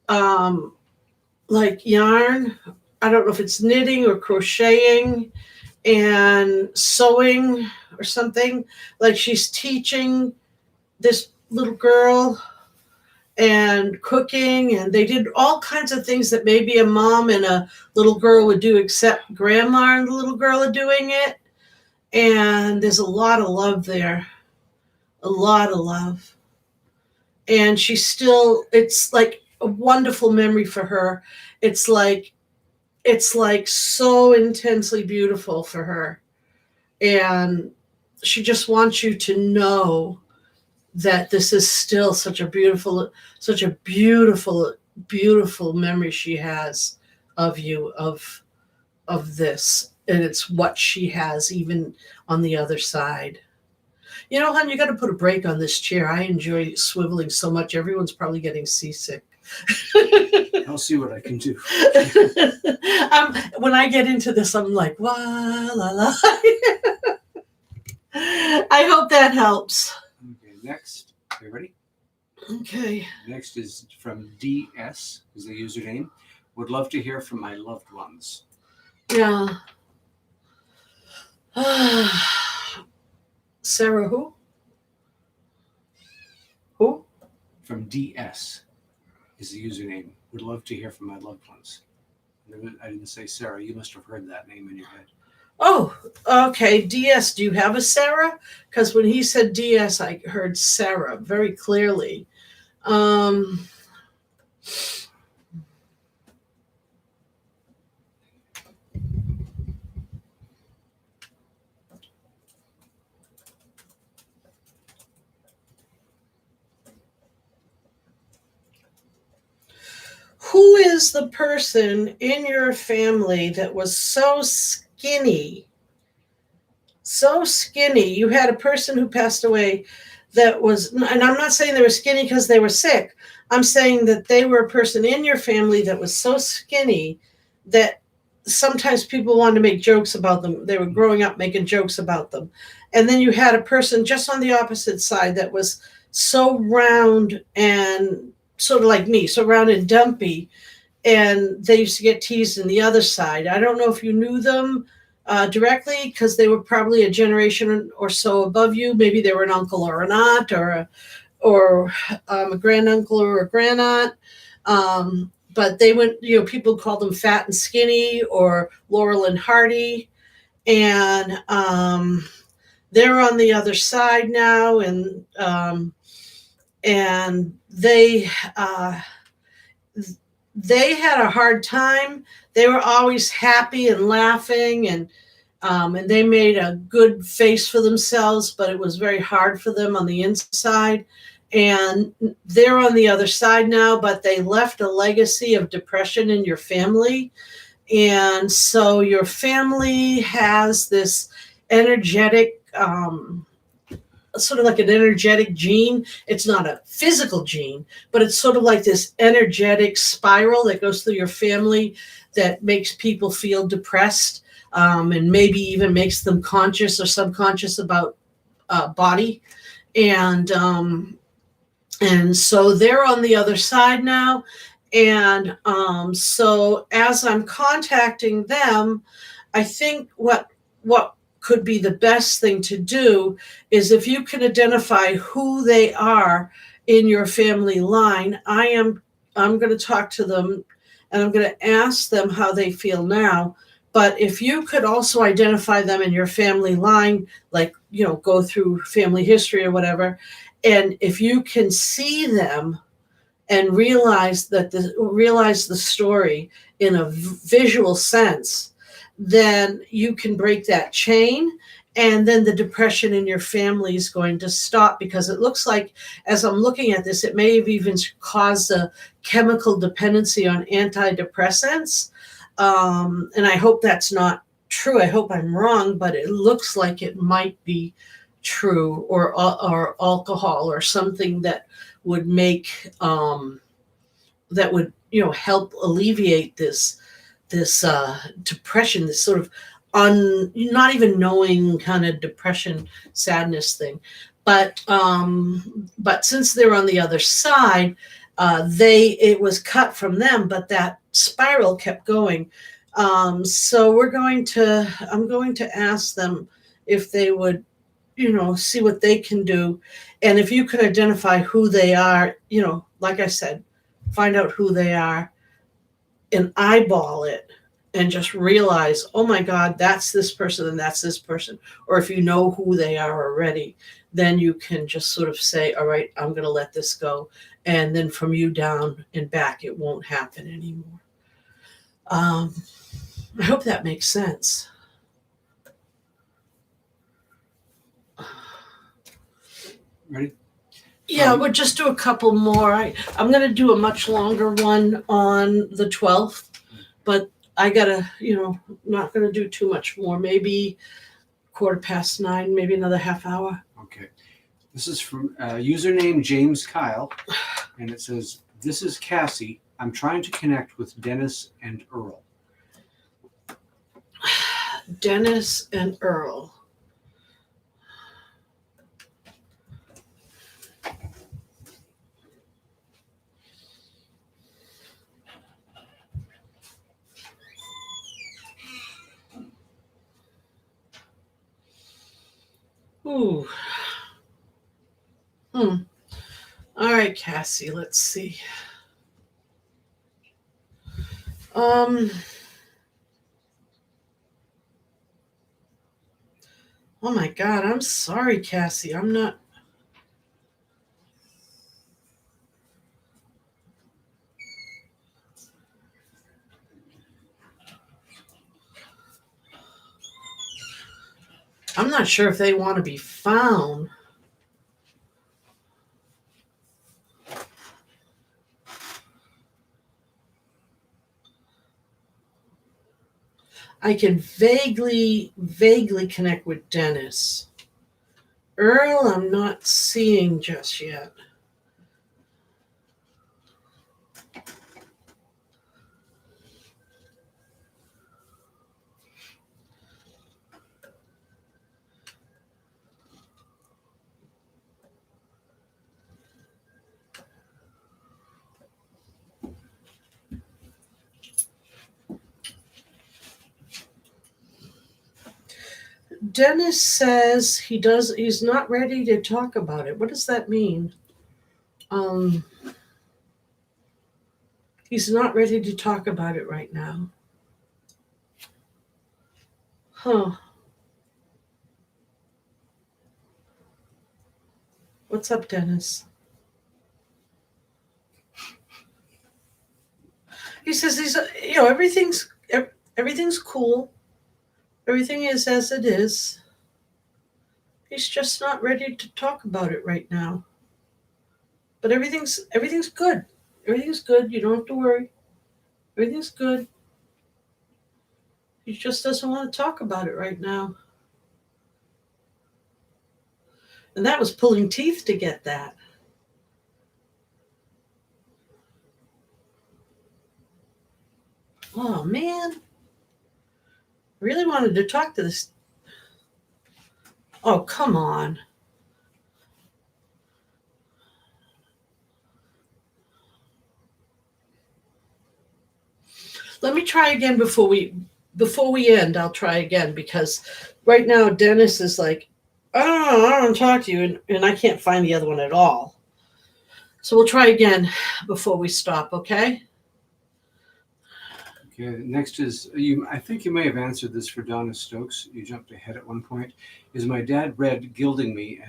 Speaker 1: um, like yarn. I don't know if it's knitting or crocheting and sewing or something. Like she's teaching this little girl and cooking, and they did all kinds of things that maybe a mom and a little girl would do, except grandma and the little girl are doing it. And there's a lot of love there, a lot of love. And she's still, it's like a wonderful memory for her. It's like so intensely beautiful for her. And she just wants you to know that this is still such a beautiful, beautiful memory she has of you, of this. And it's what she has even on the other side. You know, hon, you got to put a break on this chair. I enjoy swiveling so much. Everyone's probably getting seasick.
Speaker 2: I'll see what I can do.
Speaker 1: When I get into this, I'm like, la la la. I hope that helps.
Speaker 2: Okay, next. Are you ready?
Speaker 1: Okay.
Speaker 2: Next is from DS, is the username. Would love to hear from my loved ones.
Speaker 1: Yeah. Sarah, who? Who?
Speaker 2: From DS is the username. Would love to hear from my loved ones. I didn't say Sarah. You must have heard that name in your head.
Speaker 1: Oh, okay. DS. Do you have a Sarah? Because when he said DS, I heard Sarah very clearly. Who is the person in your family that was so skinny? So skinny. You had a person who passed away that was, and I'm not saying they were skinny because they were sick. I'm saying that they were a person in your family that was so skinny that sometimes people wanted to make jokes about them. They were growing up making jokes about them. And then you had a person just on the opposite side that was so round and sort of like me, so round and dumpy. And they used to get teased in the other side. I don't know if you knew them directly because they were probably a generation or so above you. Maybe they were an uncle or an aunt or a granduncle or a grandaunt. But they went, people called them fat and skinny or Laurel and Hardy. And they're on the other side now. And they had a hard time. They were always happy and laughing, and they made a good face for themselves, but it was very hard for them on the inside. And they're on the other side now, but they left a legacy of depression in your family. And so your family has this energetic sort of like an energetic gene. It's not a physical gene, but it's sort of like this energetic spiral that goes through your family that makes people feel depressed, and maybe even makes them conscious or subconscious about body. And so they're on the other side now. And so as I'm contacting them, I think what could be the best thing to do is if you can identify who they are in your family line. I'm going to talk to them, and I'm going to ask them how they feel now. But if you could also identify them in your family line, like, go through family history or whatever, and if you can see them and realize the story in a visual sense, then you can break that chain, and then the depression in your family is going to stop, because it looks like, as I'm looking at this, it may have even caused a chemical dependency on antidepressants. And I hope that's not true. I hope I'm wrong, but it looks like it might be true, or alcohol or something that would make that would help alleviate this depression, this sort of not even knowing kind of depression, sadness thing. But since they're on the other side, it was cut from them, but that spiral kept going. So I'm going to ask them if they would see what they can do. And if you can identify who they are, like I said, find out who they are and eyeball it, and just realize, oh my God, that's this person and that's this person. Or if you know who they are already, then you can just sort of say, all right, I'm going to let this go. And then from you down and back, it won't happen anymore. I hope that makes sense.
Speaker 2: Ready?
Speaker 1: Yeah, we'll just do a couple more. I'm going to do a much longer one on the 12th, but I got to, not going to do too much more. Maybe 9:15, maybe another half hour.
Speaker 2: Okay. This is from username James Kyle, and it says, "This is Cassie. I'm trying to connect with Dennis and Earl."
Speaker 1: Dennis and Earl. Ooh. All right, Cassie, let's see. Oh my God, I'm sorry, Cassie. I'm not sure if they want to be found. I can vaguely connect with Dennis. Earl, I'm not seeing just yet. Dennis says he's not ready to talk about it. What does that mean? He's not ready to talk about it right now. Huh. What's up, Dennis? He says everything's cool. Everything is as it is. He's just not ready to talk about it right now. But everything's good. Everything's good. You don't have to worry. Everything's good. He just doesn't want to talk about it right now. And that was pulling teeth to get that. Oh, man. I really wanted to talk to this. Oh, come on. Let me try again before we end. I'll try again, because right now Dennis is like, I don't want to talk to you, and I can't find the other one at all. So we'll try again before we stop, okay?
Speaker 2: Okay, next is you. I think you may have answered this for Donna Stokes. You jumped ahead at one point. Is my dad red gilding me,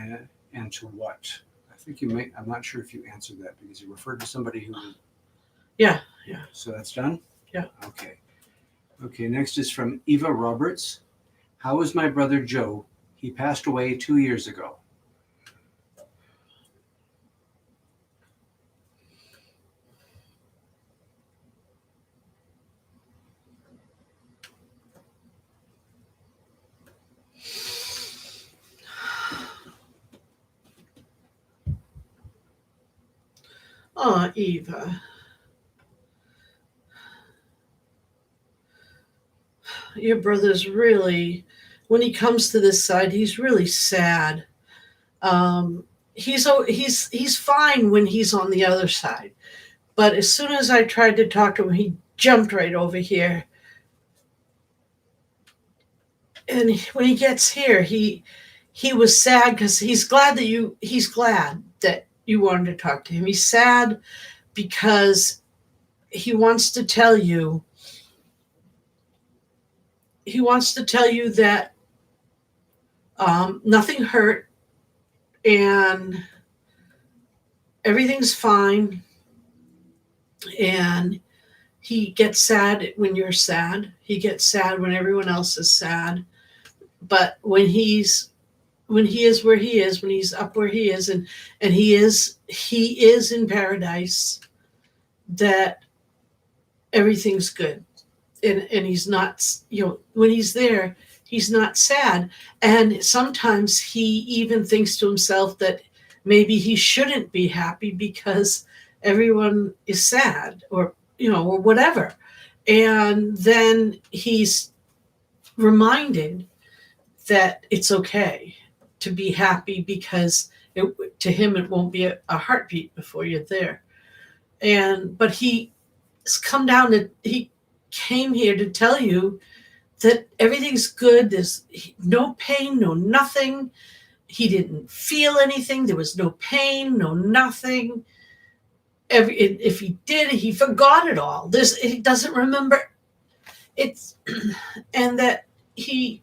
Speaker 2: and to what? I think you may. I'm not sure if you answered that because you referred to somebody who.
Speaker 1: Yeah.
Speaker 2: So that's done?
Speaker 1: Yeah.
Speaker 2: Okay. Okay, next is from Eva Roberts. How is my brother Joe? He passed away 2 years ago.
Speaker 1: Oh, Eva. Your brother's really, when he comes to this side, he's really sad. He's fine when he's on the other side, but as soon as I tried to talk to him, he jumped right over here. And when he gets here, he was sad because he's glad that you wanted to talk to him. He's sad because he wants to tell you that nothing hurt and everything's fine, and he gets sad when you're sad. He gets sad when everyone else is sad. But when he is where he is, when he's up where he is, and he is in paradise, that everything's good. And he's not, when he's there, he's not sad. And sometimes he even thinks to himself that maybe he shouldn't be happy because everyone is sad, or whatever. And then he's reminded that it's okay to be happy, because to him it won't be a heartbeat before you're there. But he came here to tell you that everything's good. There's no pain, no nothing. He didn't feel anything. There was no pain, no nothing. If he did, he forgot it all. He doesn't remember. And that he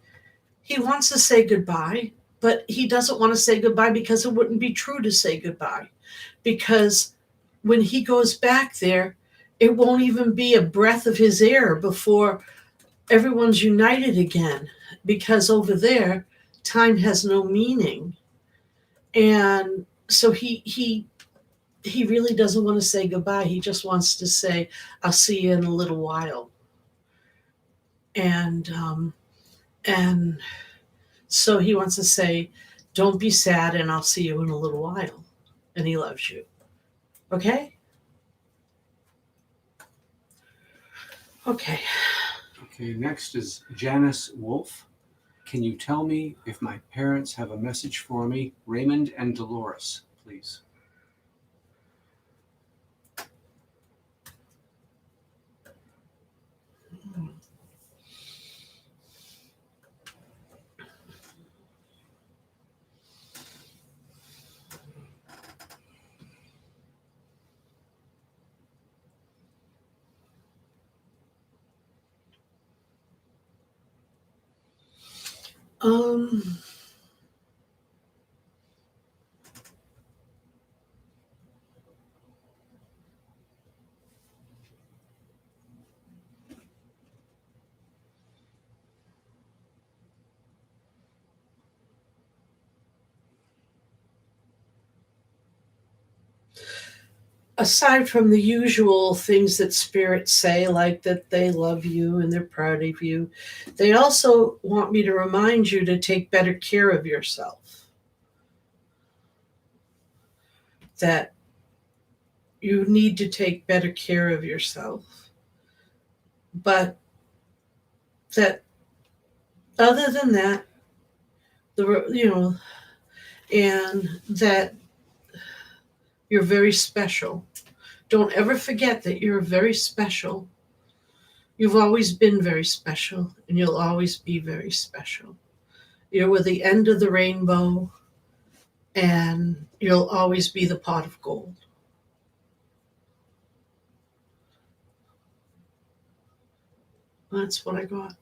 Speaker 1: wants to say goodbye, but he doesn't want to say goodbye because it wouldn't be true to say goodbye. Because when he goes back there, it won't even be a breath of his air before everyone's united again, because over there, time has no meaning. And so he really doesn't want to say goodbye. He just wants to say, I'll see you in a little while. And so he wants to say, don't be sad, and I'll see you in a little while. And he loves you. Okay? Okay.
Speaker 2: Okay, next is Janice Wolf. Can you tell me if my parents have a message for me? Raymond and Dolores, please.
Speaker 1: Aside from the usual things that spirits say, like that they love you and they're proud of you, they also want me to remind you to take better care of yourself. that you need to take better care of yourself. But that other than that, and that you're very special. Don't ever forget that you're very special. You've always been very special, and you'll always be very special. You're the end of the rainbow, and you'll always be the pot of gold. That's what I got.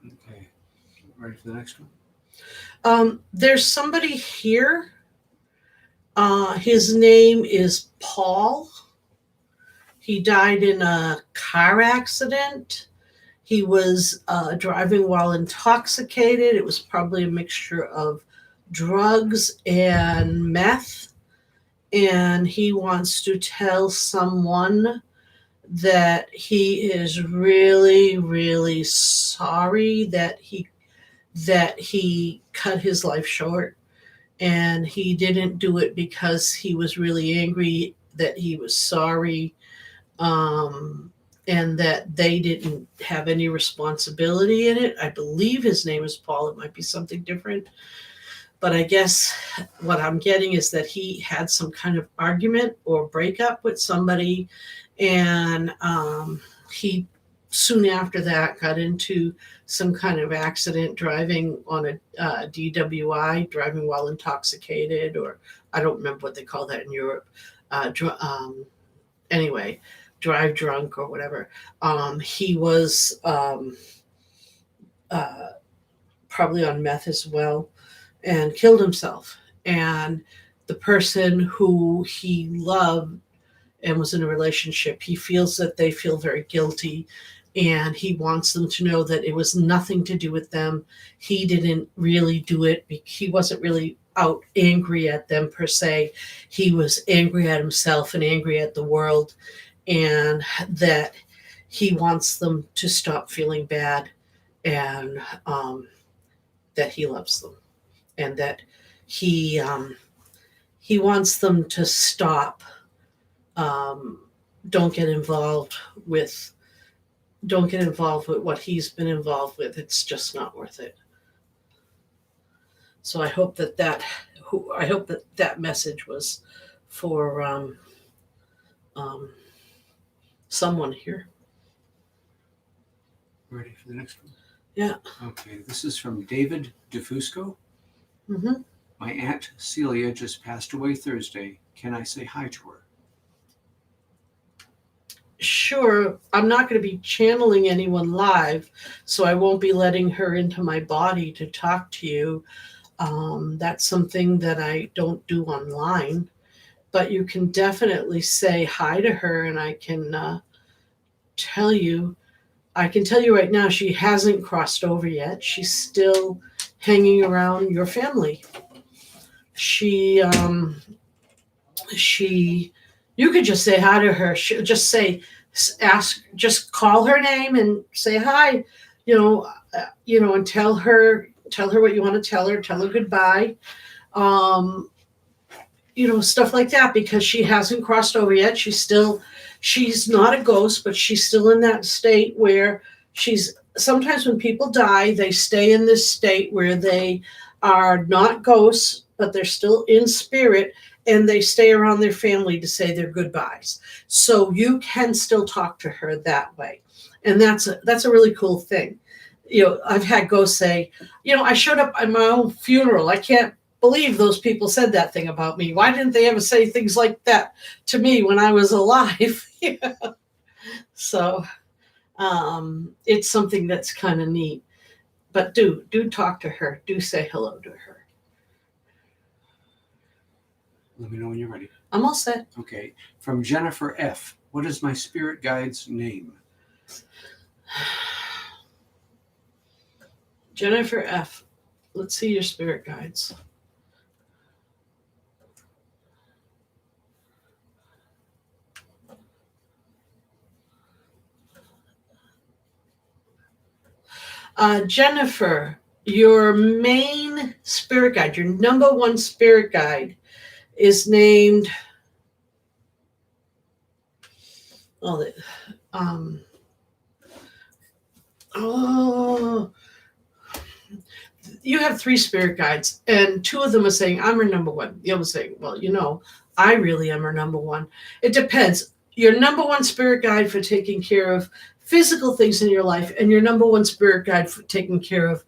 Speaker 2: Okay. Ready for the next one?
Speaker 1: There's somebody here. His name is Paul. He died in a car accident. He was driving while intoxicated. It was probably a mixture of drugs and meth. And he wants to tell someone that he is really, really sorry that he cut his life short, and he didn't do it because he was really angry, that he was sorry, and that they didn't have any responsibility in it. I believe his name is Paul. It might be something different. But I guess what I'm getting is that he had some kind of argument or breakup with somebody, and he soon after that got into some kind of accident driving on a DWI, driving while intoxicated, or I don't remember what they call that in Europe. Anyway, drive drunk or whatever. He was probably on meth as well, and killed himself. And the person who he loved and was in a relationship, he feels that they feel very guilty, and he wants them to know that it was nothing to do with them. He didn't really do it. He wasn't really out angry at them per se. He was angry at himself and angry at the world, and that he wants them to stop feeling bad, and that he loves them, and that he wants them to stop. Don't get involved with what he's been involved with. It's just not worth it. So I hope that message was for someone here.
Speaker 2: Ready for the next one?
Speaker 1: Yeah.
Speaker 2: Okay, this is from David DeFusco.
Speaker 1: Mm-hmm.
Speaker 2: My Aunt Celia just passed away Thursday. Can I say hi to her?
Speaker 1: Sure. I'm not going to be channeling anyone live, so I won't be letting her into my body to talk to you. That's something that I don't do online, but you can definitely say hi to her, and I can tell you right now, she hasn't crossed over yet. She's still hanging around your family. You could just say hi to her. She'll just just call her name and say hi, and tell her what you want to tell her. Tell her goodbye, stuff like that, because she hasn't crossed over yet. She's not a ghost, but she's still in that state where sometimes when people die, they stay in this state where they are not ghosts, but they're still in spirit, and they stay around their family to say their goodbyes. So you can still talk to her that way. And that's a really cool thing. I've had ghosts say, I showed up at my own funeral. I can't believe those people said that thing about me. Why didn't they ever say things like that to me when I was alive? So it's something that's kind of neat. But do talk to her. Do say hello to her.
Speaker 2: Let me know when you're ready.
Speaker 1: I'm all set.
Speaker 2: Okay. From Jennifer F. What is my spirit guide's name?
Speaker 1: Jennifer F. Let's see your spirit guides. Jennifer, your main spirit guide, your number one spirit guide, is named. Oh, oh, you have 3 spirit guides, and 2 of them are saying, I'm her number one. The other saying, well, I really am her number one. It depends. Your number one spirit guide for taking care of physical things in your life, and your number one spirit guide for taking care of,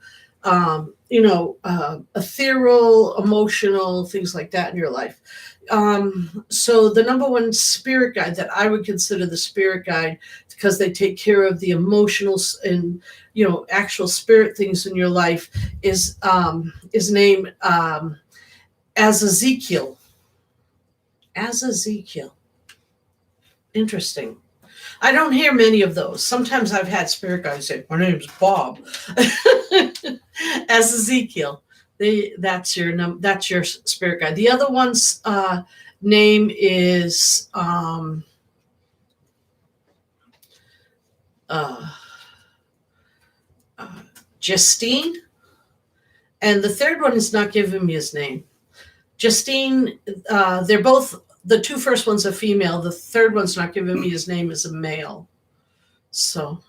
Speaker 1: ethereal, emotional things like that in your life. So the number one spirit guide that I would consider the spirit guide, because they take care of the emotional and actual spirit things in your life, is named as Ezekiel. As Ezekiel. Interesting. I don't hear many of those. Sometimes I've had spirit guides say, my name's Bob. As Ezekiel. That's your spirit guide. The other one's name is Justine. And the third one is not giving me his name. Justine, they're both, the 2 first ones are female. The third one's not giving me his name as a male. So,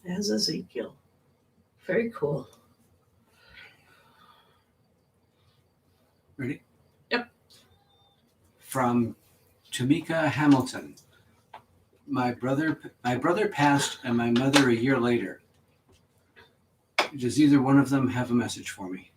Speaker 1: as Ezekiel. Very cool.
Speaker 2: Ready?
Speaker 1: Yep.
Speaker 2: From Tamika Hamilton. My brother passed and my mother a year later. Does either one of them have a message for me?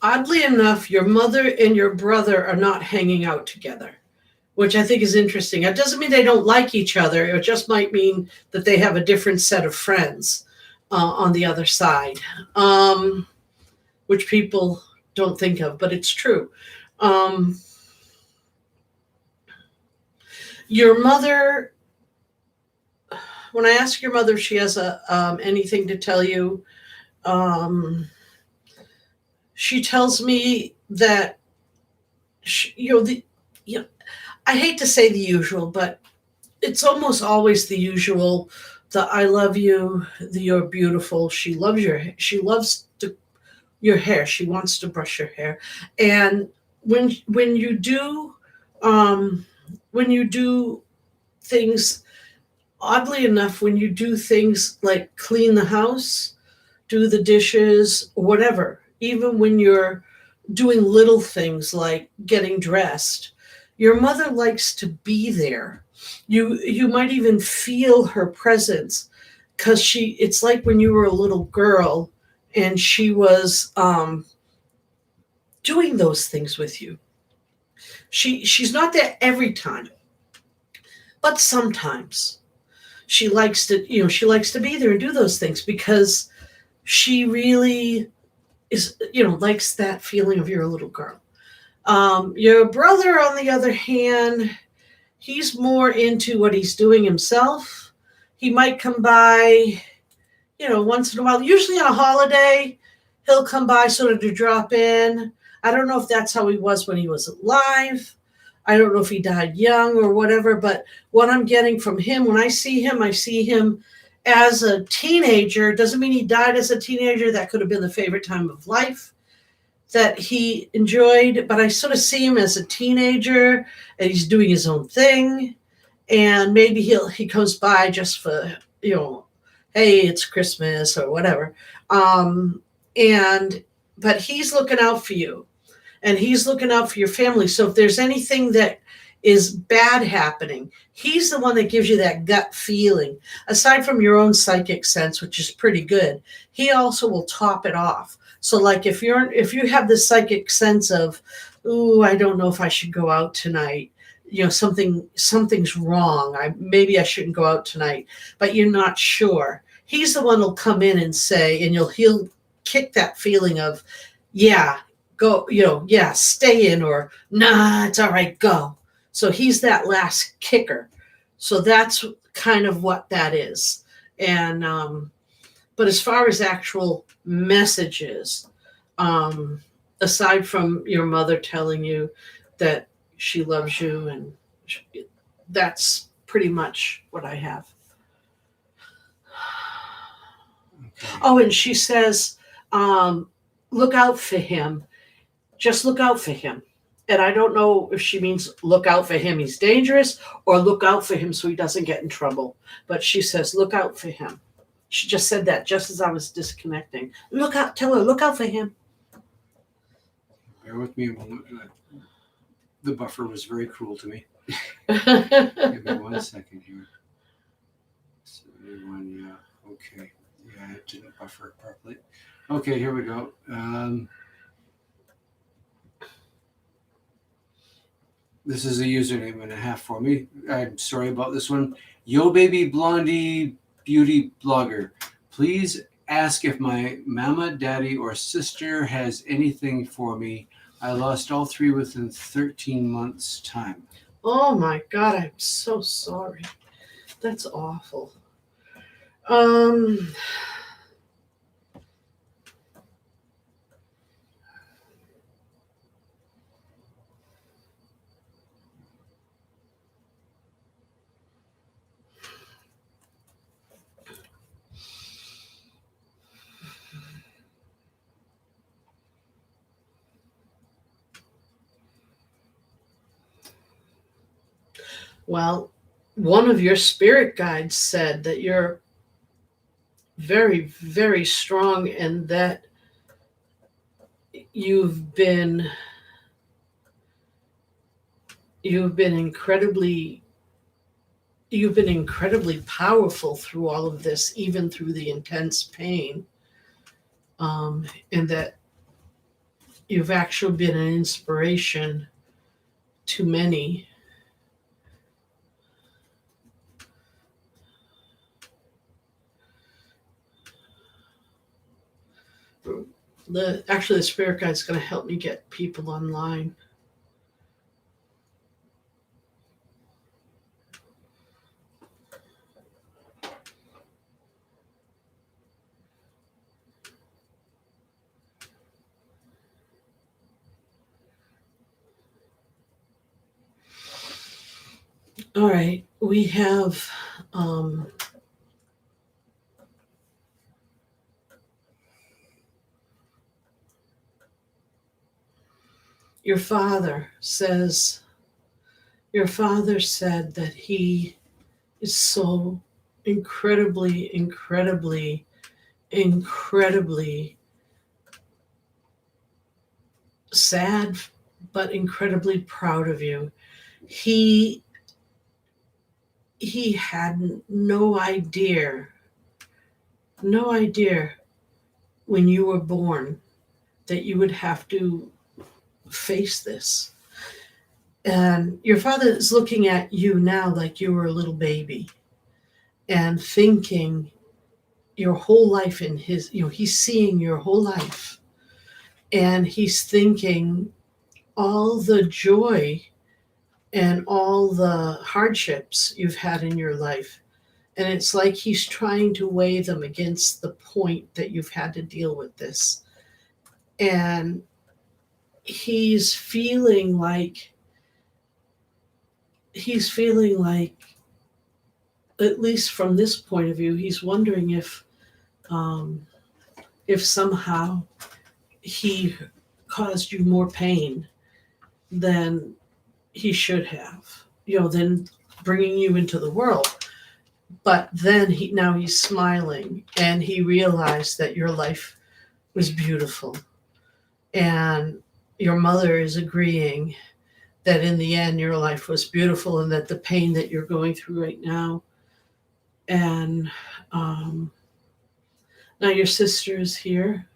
Speaker 1: Oddly enough, your mother and your brother are not hanging out together, which I think is interesting. It doesn't mean they don't like each other. It just might mean that they have a different set of friends on the other side, which people don't think of, but it's true. Your mother, when I ask your mother if she has anything to tell you, she tells me that I hate to say the usual, but it's almost always the usual. The I love you, the you're beautiful. She loves your hair. She wants to brush your hair, and when you do things, oddly enough, when you do things like clean the house, do the dishes, whatever. Even when you're doing little things like getting dressed, your mother likes to be there. You might even feel her presence, because it's like when you were a little girl and she was doing those things with you. She's not there every time, but sometimes she likes to be there and do those things, because she really is, likes that feeling of you're a little girl. Your brother, on the other hand, he's more into what he's doing himself. He might come by, once in a while. Usually on a holiday, he'll come by sort of to drop in. I don't know if that's how he was when he was alive. I don't know if he died young or whatever, but what I'm getting from him, when I see him as a teenager. Doesn't mean he died as a teenager. That could have been the favorite time of life that he enjoyed, but I sort of see him as a teenager, and he's doing his own thing, and maybe he comes by just for, hey, it's Christmas or whatever. But he's looking out for you, and he's looking out for your family. So if there's anything that is bad happening, he's the one that gives you that gut feeling. Aside from your own psychic sense, which is pretty good, he also will top it off. So like if you have this psychic sense of, ooh, I don't know if I should go out tonight, something's wrong, maybe I shouldn't go out tonight, but you're not sure, he's the one who'll come in and say, and he'll kick that feeling of, yeah, go, yeah, stay in, or nah, it's all right, go. So he's that last kicker. So that's kind of what that is. And but as far as actual messages, aside from your mother telling you that she loves you, and that's pretty much what I have.
Speaker 2: Okay.
Speaker 1: Oh, and she says, look out for him. Just look out for him. And I don't know if she means look out for him, he's dangerous, or look out for him so he doesn't get in trouble. But she says, look out for him. She just said that just as I was disconnecting. Look out, tell her, look out for him.
Speaker 2: Bear with me a moment. The buffer was very cruel to me. Give me 1 second here. 71, yeah. Okay. Yeah, it didn't buffer it properly. Okay, here we go. This is a username and a half for me. I'm sorry about this one. Yo Baby Blondie Beauty Blogger. Please ask if my mama, daddy, or sister has anything for me. I lost all 3 within 13 months' time.
Speaker 1: Oh my God, I'm so sorry. That's awful. Well, one of your spirit guides said that you're very, very strong and that you've been incredibly powerful through all of this, even through the intense pain, and that you've actually been an inspiration to many. The spirit guide's going to help me get people online. All right, we have your father said that he is so incredibly sad, but incredibly proud of you. He had no idea when you were born that you would have to face this. And your father is looking at you now like you were a little baby and thinking your whole life in his, he's seeing your whole life, and he's thinking all the joy and all the hardships you've had in your life. And it's like he's trying to weigh them against the point that you've had to deal with this. And he's feeling like, at least from this point of view, he's wondering if somehow he caused you more pain than he should have, than bringing you into the world. But then he's smiling, and he realized that your life was beautiful, and your mother is agreeing that in the end your life was beautiful, and that the pain that you're going through right now. And now your sister is here.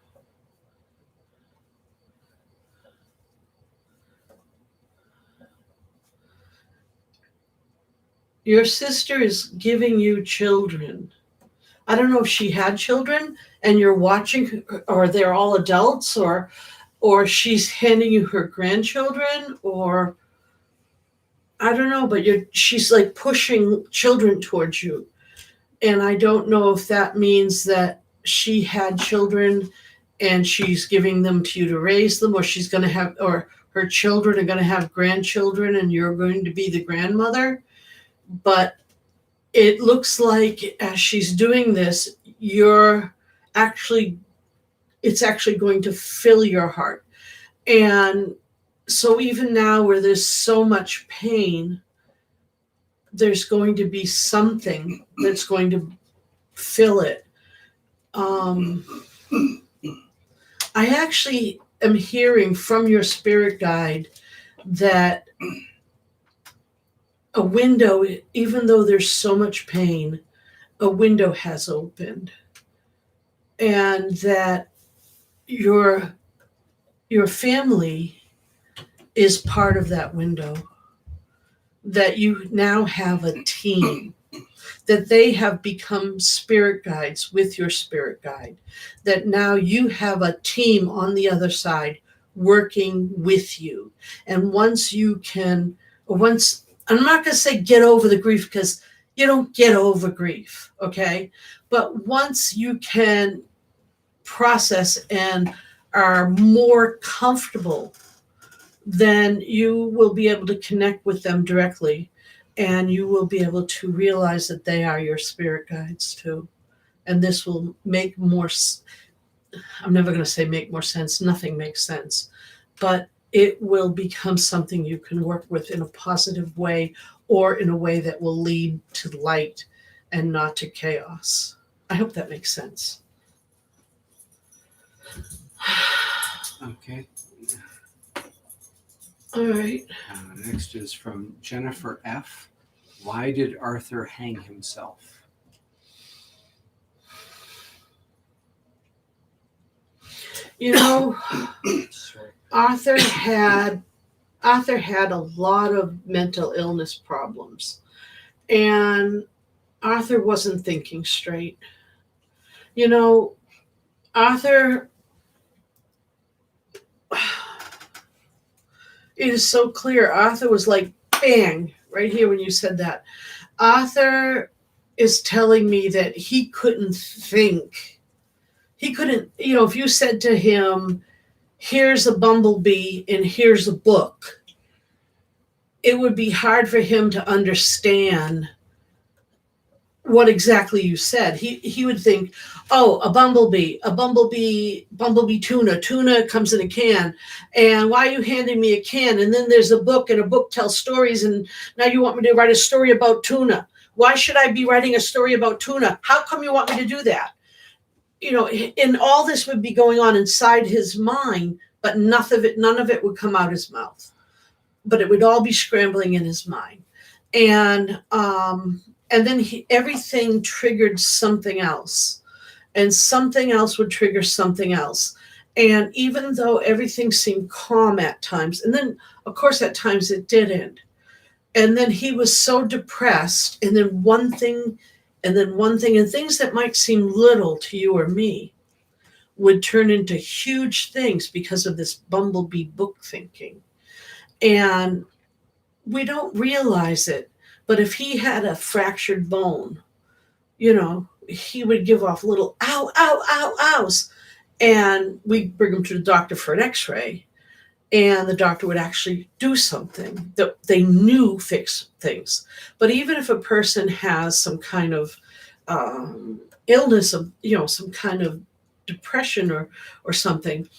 Speaker 1: Your sister is giving you children. I don't know if she had children and you're watching, or they're all adults, or she's handing you her grandchildren, or I don't know, but she's like pushing children towards you. And I don't know if that means that she had children and she's giving them to you to raise them, or she's going to have, or her children are going to have grandchildren and you're going to be the grandmother. But it looks like as she's doing this, it's actually going to fill your heart. And so even now where there's so much pain, there's going to be something that's going to fill it. I actually am hearing from your spirit guide that a window, even though there's so much pain, a window has opened, and that your family is part of that window, that you now have a team, that they have become spirit guides with your spirit guide, that now you have a team on the other side working with you. And I'm not going to say get over the grief, because you don't get over grief, okay? But once you can process and are more comfortable, then you will be able to connect with them directly, and you will be able to realize that they are your spirit guides too. And this will make more, I'm never going to say make more sense, nothing makes sense, but it will become something you can work with in a positive way, or in a way that will lead to light and not to chaos. I hope that makes sense.
Speaker 2: Okay.
Speaker 1: All right.
Speaker 2: Next is from Jennifer F. Why did Arthur hang himself?
Speaker 1: You know, Arthur had a lot of mental illness problems, and Arthur wasn't thinking straight. You know, Arthur, it is so clear. Arthur was like, bang, right here when you said that. Arthur is telling me that he couldn't think. He couldn't, if you said to him, here's a bumblebee and here's a book, it would be hard for him to understand what exactly you said. He would think, oh, a bumblebee tuna comes in a can, and why are you handing me a can? And then there's a book, and a book tells stories, and now you want me to write a story about tuna. Why should I be writing a story about tuna? How come you want me to do that? And all this would be going on inside his mind, but none of it would come out his mouth, but it would all be scrambling in his mind. And then everything triggered something else, and something else would trigger something else. And even though everything seemed calm at times, and then of course at times it didn't, and then he was so depressed, and then one thing, and things that might seem little to you or me would turn into huge things because of this bumblebee book thinking. And we don't realize it, but if he had a fractured bone, he would give off little ow, ow, ow, ows. And we'd bring him to the doctor for an x-ray, and the doctor would actually do something that they knew fixed things. But even if a person has some kind of illness, of some kind of depression or something,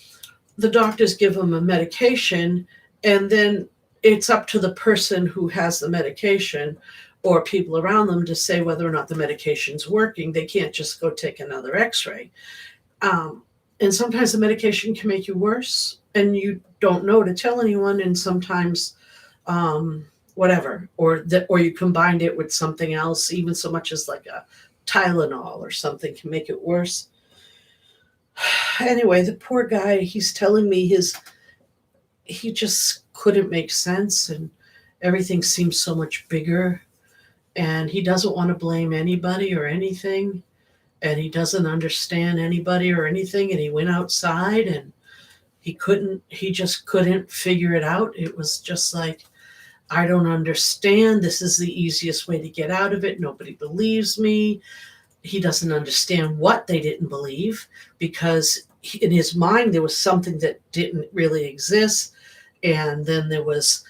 Speaker 1: the doctors give them a medication, and then it's up to the person who has the medication or people around them to say whether or not the medication's working. They can't just go take another x-ray. And sometimes the medication can make you worse, and you don't know to tell anyone, and sometimes whatever, or you combined it with something else, even so much as like a Tylenol or something can make it worse. Anyway, the poor guy, he's telling me he just couldn't make sense, and everything seems so much bigger, and he doesn't want to blame anybody or anything, and he doesn't understand anybody or anything, and he went outside and he just couldn't figure it out. It was just like, I don't understand. This is the easiest way to get out of it. Nobody believes me. He doesn't understand what they didn't believe, because in his mind there was something that didn't really exist, and then there was,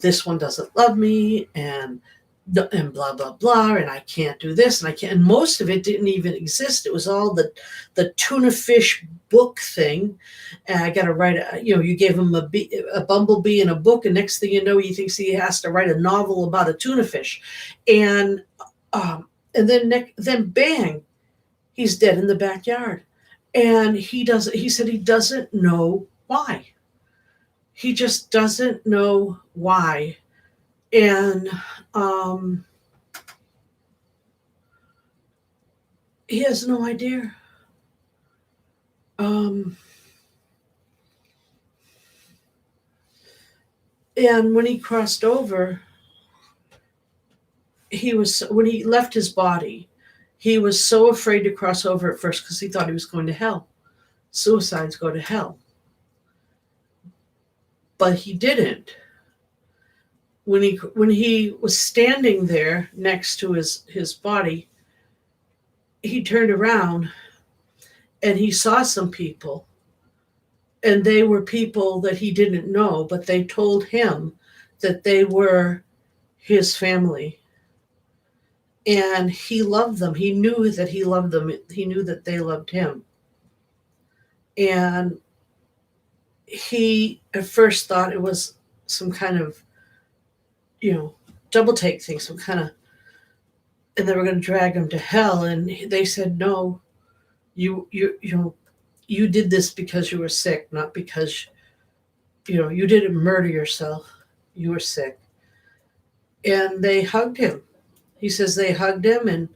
Speaker 1: this one doesn't love me, and blah blah blah, and I can't do this, and I can't. And most of it didn't even exist. It was all the tuna fish book thing. And I got to write. You gave him a bumblebee in a book, and next thing you know, he thinks he has to write a novel about a tuna fish, and then bang, he's dead in the backyard, and he said he doesn't know why. He just doesn't know why. And he has no idea. And when he crossed over, when he left his body, he was so afraid to cross over at first because he thought he was going to hell. Suicides go to hell. But he didn't. When he was standing there next to his body, he turned around and he saw some people, and they were people that he didn't know, but they told him that they were his family, and he loved them. He knew that he loved them. He knew that they loved him. And he at first thought it was some kind of double take thing, some kind of, and they were going to drag him to hell. And they said, no, you did this because you were sick, not because, you didn't murder yourself. You were sick. And they hugged him. He says they hugged him, and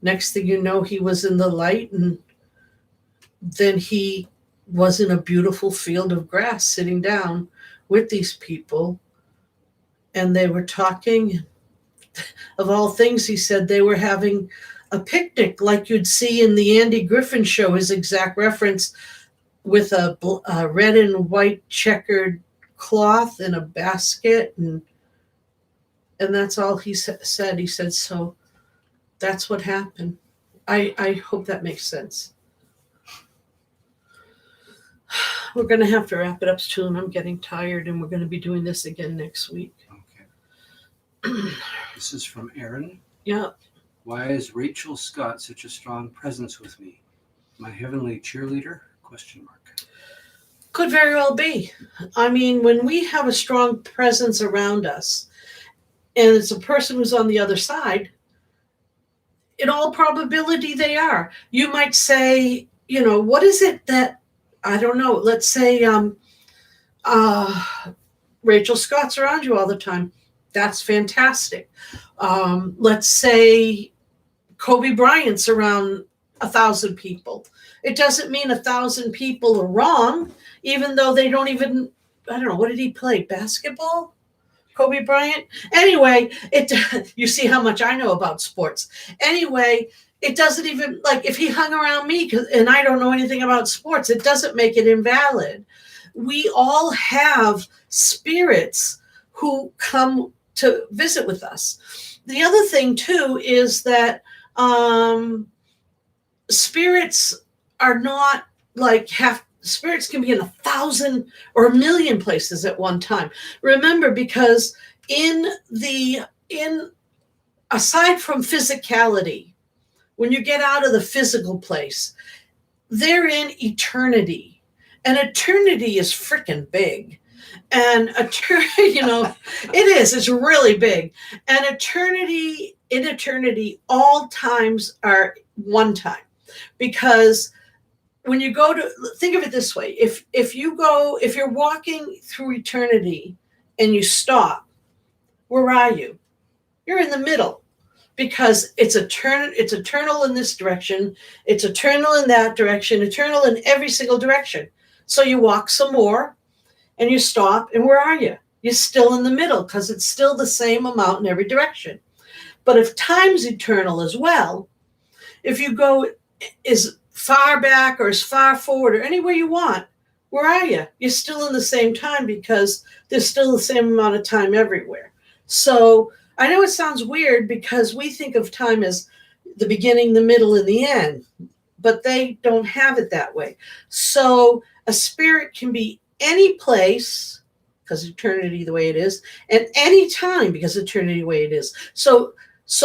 Speaker 1: next thing you know, he was in the light, and then he was in a beautiful field of grass sitting down with these people. And they were talking. Of all things, he said they were having a picnic like you'd see in the Andy Griffin show, his exact reference, with a red and white checkered cloth and a basket. And that's all he said. He said, so that's what happened. I hope that makes sense. We're going to have to wrap it up soon. I'm getting tired, and we're going to be doing this again next week.
Speaker 2: This is from Aaron.
Speaker 1: Yeah.
Speaker 2: Why is Rachel Scott such a strong presence with me? My heavenly cheerleader? ?
Speaker 1: Could very well be. I mean, when we have a strong presence around us, and it's a person who's on the other side, in all probability they are. You might say, what is it that, I don't know, let's say Rachel Scott's around you all the time. That's fantastic. Let's say Kobe Bryant's around 1,000 people. It doesn't mean 1,000 people are wrong, even though they don't even, I don't know, what did he play? Basketball? Kobe Bryant? Anyway, you see how much I know about sports. Anyway, it doesn't even, like, if he hung around me and I don't know anything about sports, it doesn't make it invalid. We all have spirits who come to visit with us. The other thing too is that spirits are not like spirits can be in 1,000 or 1,000,000 places at one time. Remember, because aside from physicality, when you get out of the physical place, they're in eternity, and eternity is freaking big. And it is. It's really big. And in eternity, all times are one time, because when you go to, think of it this way: if you're walking through eternity and you stop, where are you? You're in the middle, because it's eternal in this direction, it's eternal in that direction, eternal in every single direction. So you walk some more, and you stop, and where are you? You're still in the middle, because it's still the same amount in every direction. But if time's eternal as well, if you go as far back or as far forward or anywhere you want, where are you? You're still in the same time, because there's still the same amount of time everywhere. So I know it sounds weird, because we think of time as the beginning, the middle, and the end. but they don't have it that way. So a spirit can be any place because eternity the way it is, and any time because eternity the way it is. So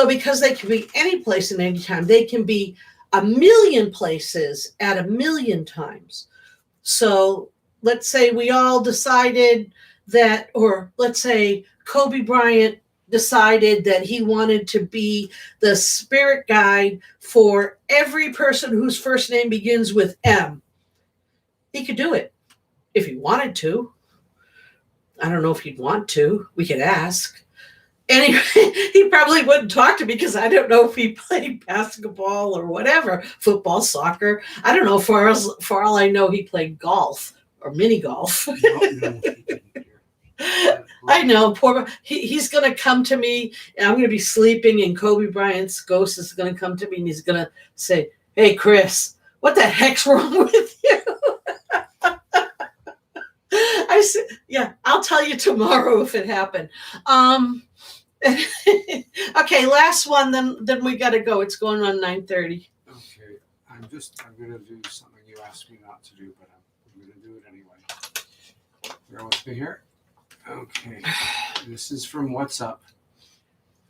Speaker 1: because they can be any place and any time, they can be a million places at a million times. So let's say we all decided that, or let's say Kobe Bryant decided that he wanted to be the spirit guide for every person whose first name begins with M. He could do it if he wanted to. I don't know if he'd want to. We could ask. Anyway, he probably wouldn't talk to me because I don't know if he played basketball or whatever, football, soccer. I don't know. For all I know, he played golf or mini golf.
Speaker 2: No,
Speaker 1: I know. Poor. He's going to come to me, and I'm going to be sleeping, and Kobe Bryant's ghost is going to come to me, and he's going to say, "Hey, Chris, what the heck's wrong with you?" I said, "Yeah, I'll tell you tomorrow if it happened." Okay, last one. Then we got to go. It's going on 9:30.
Speaker 2: Okay, I'm going to do something you asked me not to do, but I'm going to do it anyway. Bear with me here. Okay, this is from What's Up.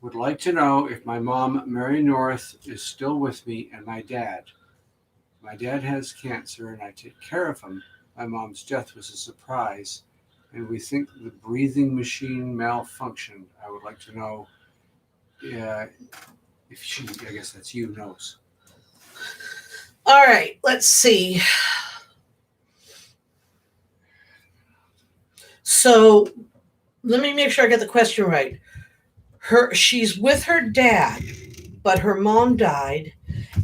Speaker 2: Would like to know if my mom, Mary North, is still with me, and my dad. My dad has cancer, and I take care of him. My mom's death was a surprise, and we think the breathing machine malfunctioned. I would like to know if she, I guess that's you, knows.
Speaker 1: All right, let's see. So let me make sure I get the question right. She's with her dad, but her mom died,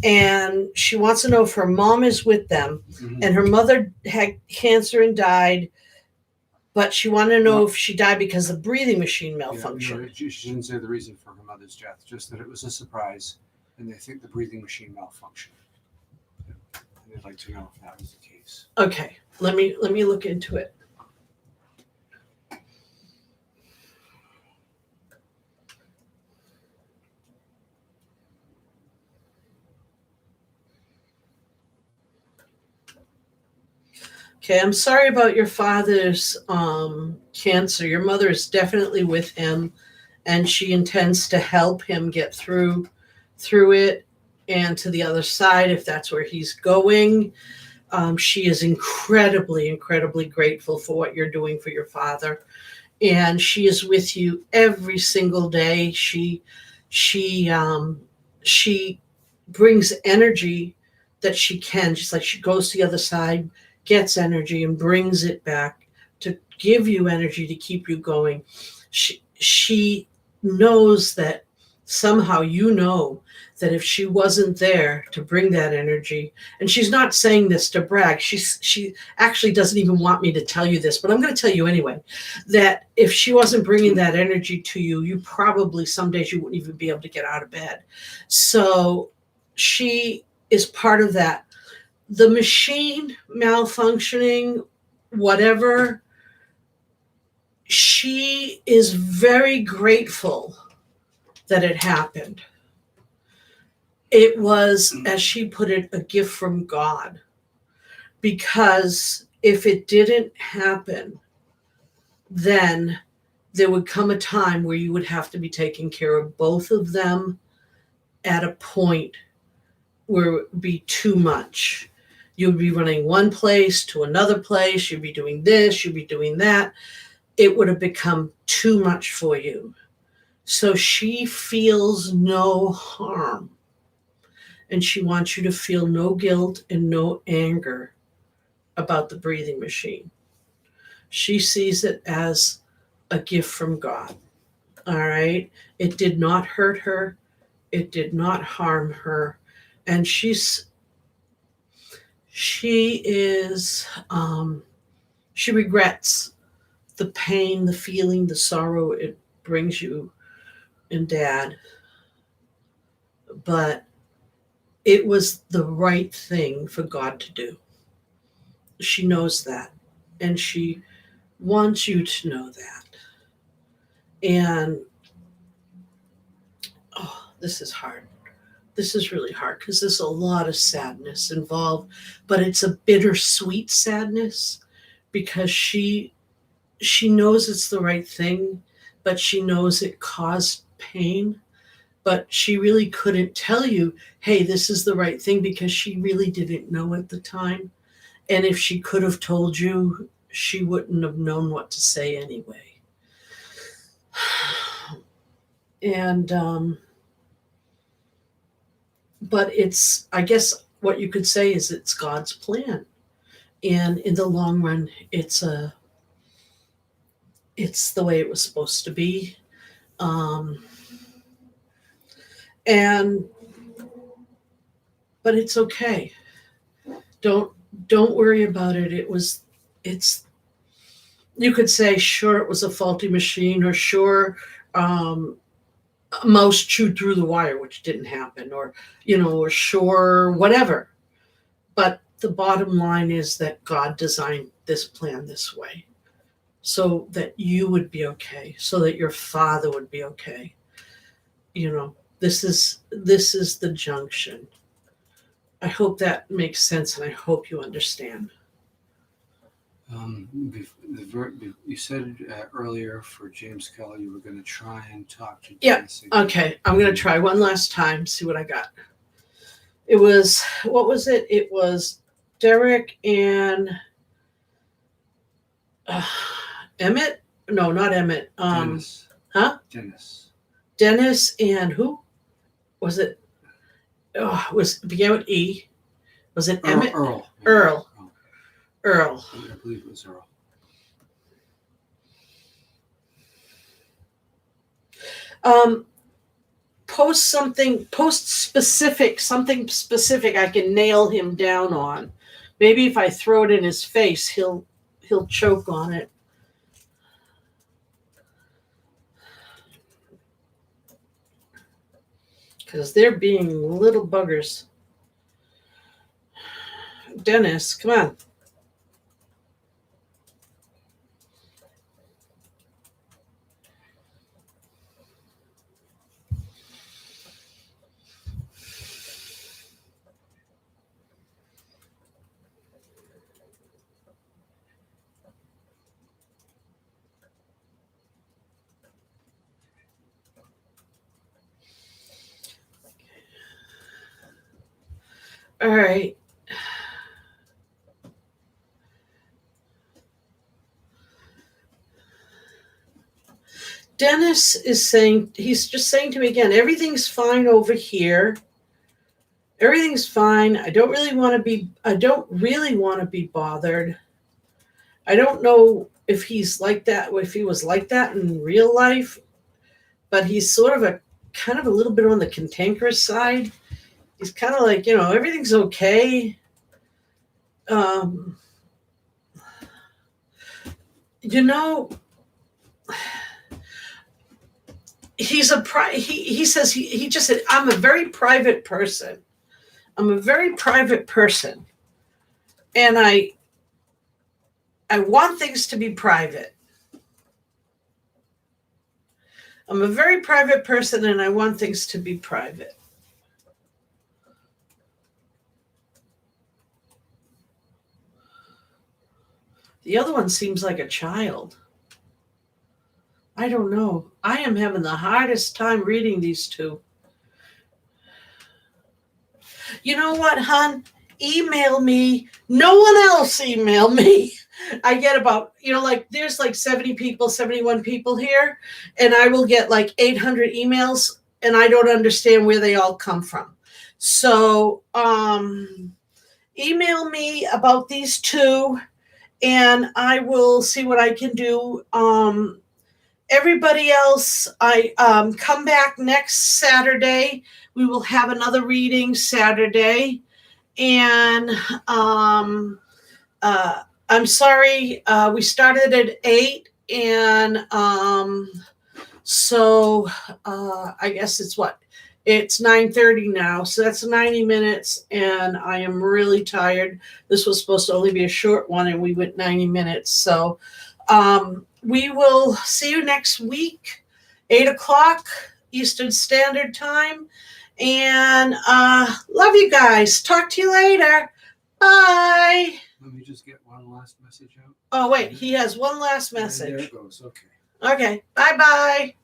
Speaker 1: and she wants to know if her mom is with them, and her mother had cancer and died, but she wanted to know if she died because the breathing machine malfunctioned.
Speaker 2: She didn't say the reason for her mother's death, just that it was a surprise, and they think the breathing machine malfunctioned. And they'd like to know if that was the case.
Speaker 1: Okay, let me look into it. Okay, I'm sorry about your father's cancer. Your mother is definitely with him, and she intends to help him get through it and to the other side if that's where he's going. She is incredibly, incredibly grateful for what you're doing for your father, and she is with you every single day. She brings energy that she can. Just like she goes to the other side, gets energy and brings it back to give you energy to keep you going. She knows that somehow you know that if she wasn't there to bring that energy, and she's not saying this to brag, she actually doesn't even want me to tell you this, but I'm going to tell you anyway, that if she wasn't bringing that energy to you, you probably some days you wouldn't even be able to get out of bed. So she is part of that. The machine malfunctioning, whatever, she is very grateful that it happened. It was, as she put it, a gift from God. Because if it didn't happen, then there would come a time where you would have to be taking care of both of them at a point where it would be too much. You'd be running one place to another place. You'd be doing this. You'd be doing that. It would have become too much for you. So she feels no harm. And she wants you to feel no guilt and no anger about the breathing machine. She sees it as a gift from God. All right? It did not hurt her. It did not harm her. And she regrets the pain, the feeling, the sorrow it brings you and Dad. But it was the right thing for God to do. She knows that. And she wants you to know that. And, this is hard. this is really hard because there's a lot of sadness involved, but it's a bittersweet sadness because she knows it's the right thing, but she knows it caused pain. But she really couldn't tell you, hey, this is the right thing, because she really didn't know at the time. And if she could have told you, she wouldn't have known what to say anyway. And, but it's, I guess what you could say is it's God's plan. And in the long run, it's the way it was supposed to be. But it's okay. Don't worry about it. It's you could say, sure, it was a faulty machine, or sure, a mouse chewed through the wire, which didn't happen, or or sure, whatever. But the bottom line is that God designed this plan this way so that you would be okay, so that your father would be okay. This is the junction. I hope that makes sense, and I hope you understand.
Speaker 2: You said earlier for James Kelly you were going to try and talk to
Speaker 1: Dennis again. Okay, I'm going to try one last time, see what I got. It was, what was it? It was Derek and Emmett? No, not Emmett.
Speaker 2: Dennis.
Speaker 1: Huh? Dennis and who? Was it? Oh, it began with E. Was it Emmett?
Speaker 2: Earl.
Speaker 1: Earl.
Speaker 2: I believe it was Earl.
Speaker 1: Post something specific I can nail him down on. Maybe if I throw it in his face, he'll choke on it. Because they're being little buggers. Dennis, come on. All right. Dennis is saying, he's just saying to me again, everything's fine over here. Everything's fine. I don't really want to be bothered. I don't know if he's like that, if he was like that in real life, but he's sort of kind of a little bit on the cantankerous side. He's kind of like, everything's okay. He says he just said, I'm a very private person. I'm a very private person. And I want things to be private. I'm a very private person, and I want things to be private. The other one seems like a child. I don't know. I am having the hardest time reading these two. You know what, hon? Email me. No one else email me. I get about, there's like 70 people, 71 people here, and I will get like 800 emails, and I don't understand where they all come from. So email me about these two, and I will see what I can do. Everybody else, I come back next Saturday. We will have another reading Saturday. And I'm sorry, we started at 8, and so I guess it's 9:30 now, so that's 90 minutes, and I am really tired. This was supposed to only be a short one, and we went 90 minutes. So we will see you next week, 8 o'clock Eastern Standard Time. And love you guys. Talk to you later. Bye.
Speaker 2: Let me just get one last message out.
Speaker 1: Oh, wait. He has one last
Speaker 2: And
Speaker 1: message.
Speaker 2: there it goes. Okay.
Speaker 1: Okay. Bye-bye.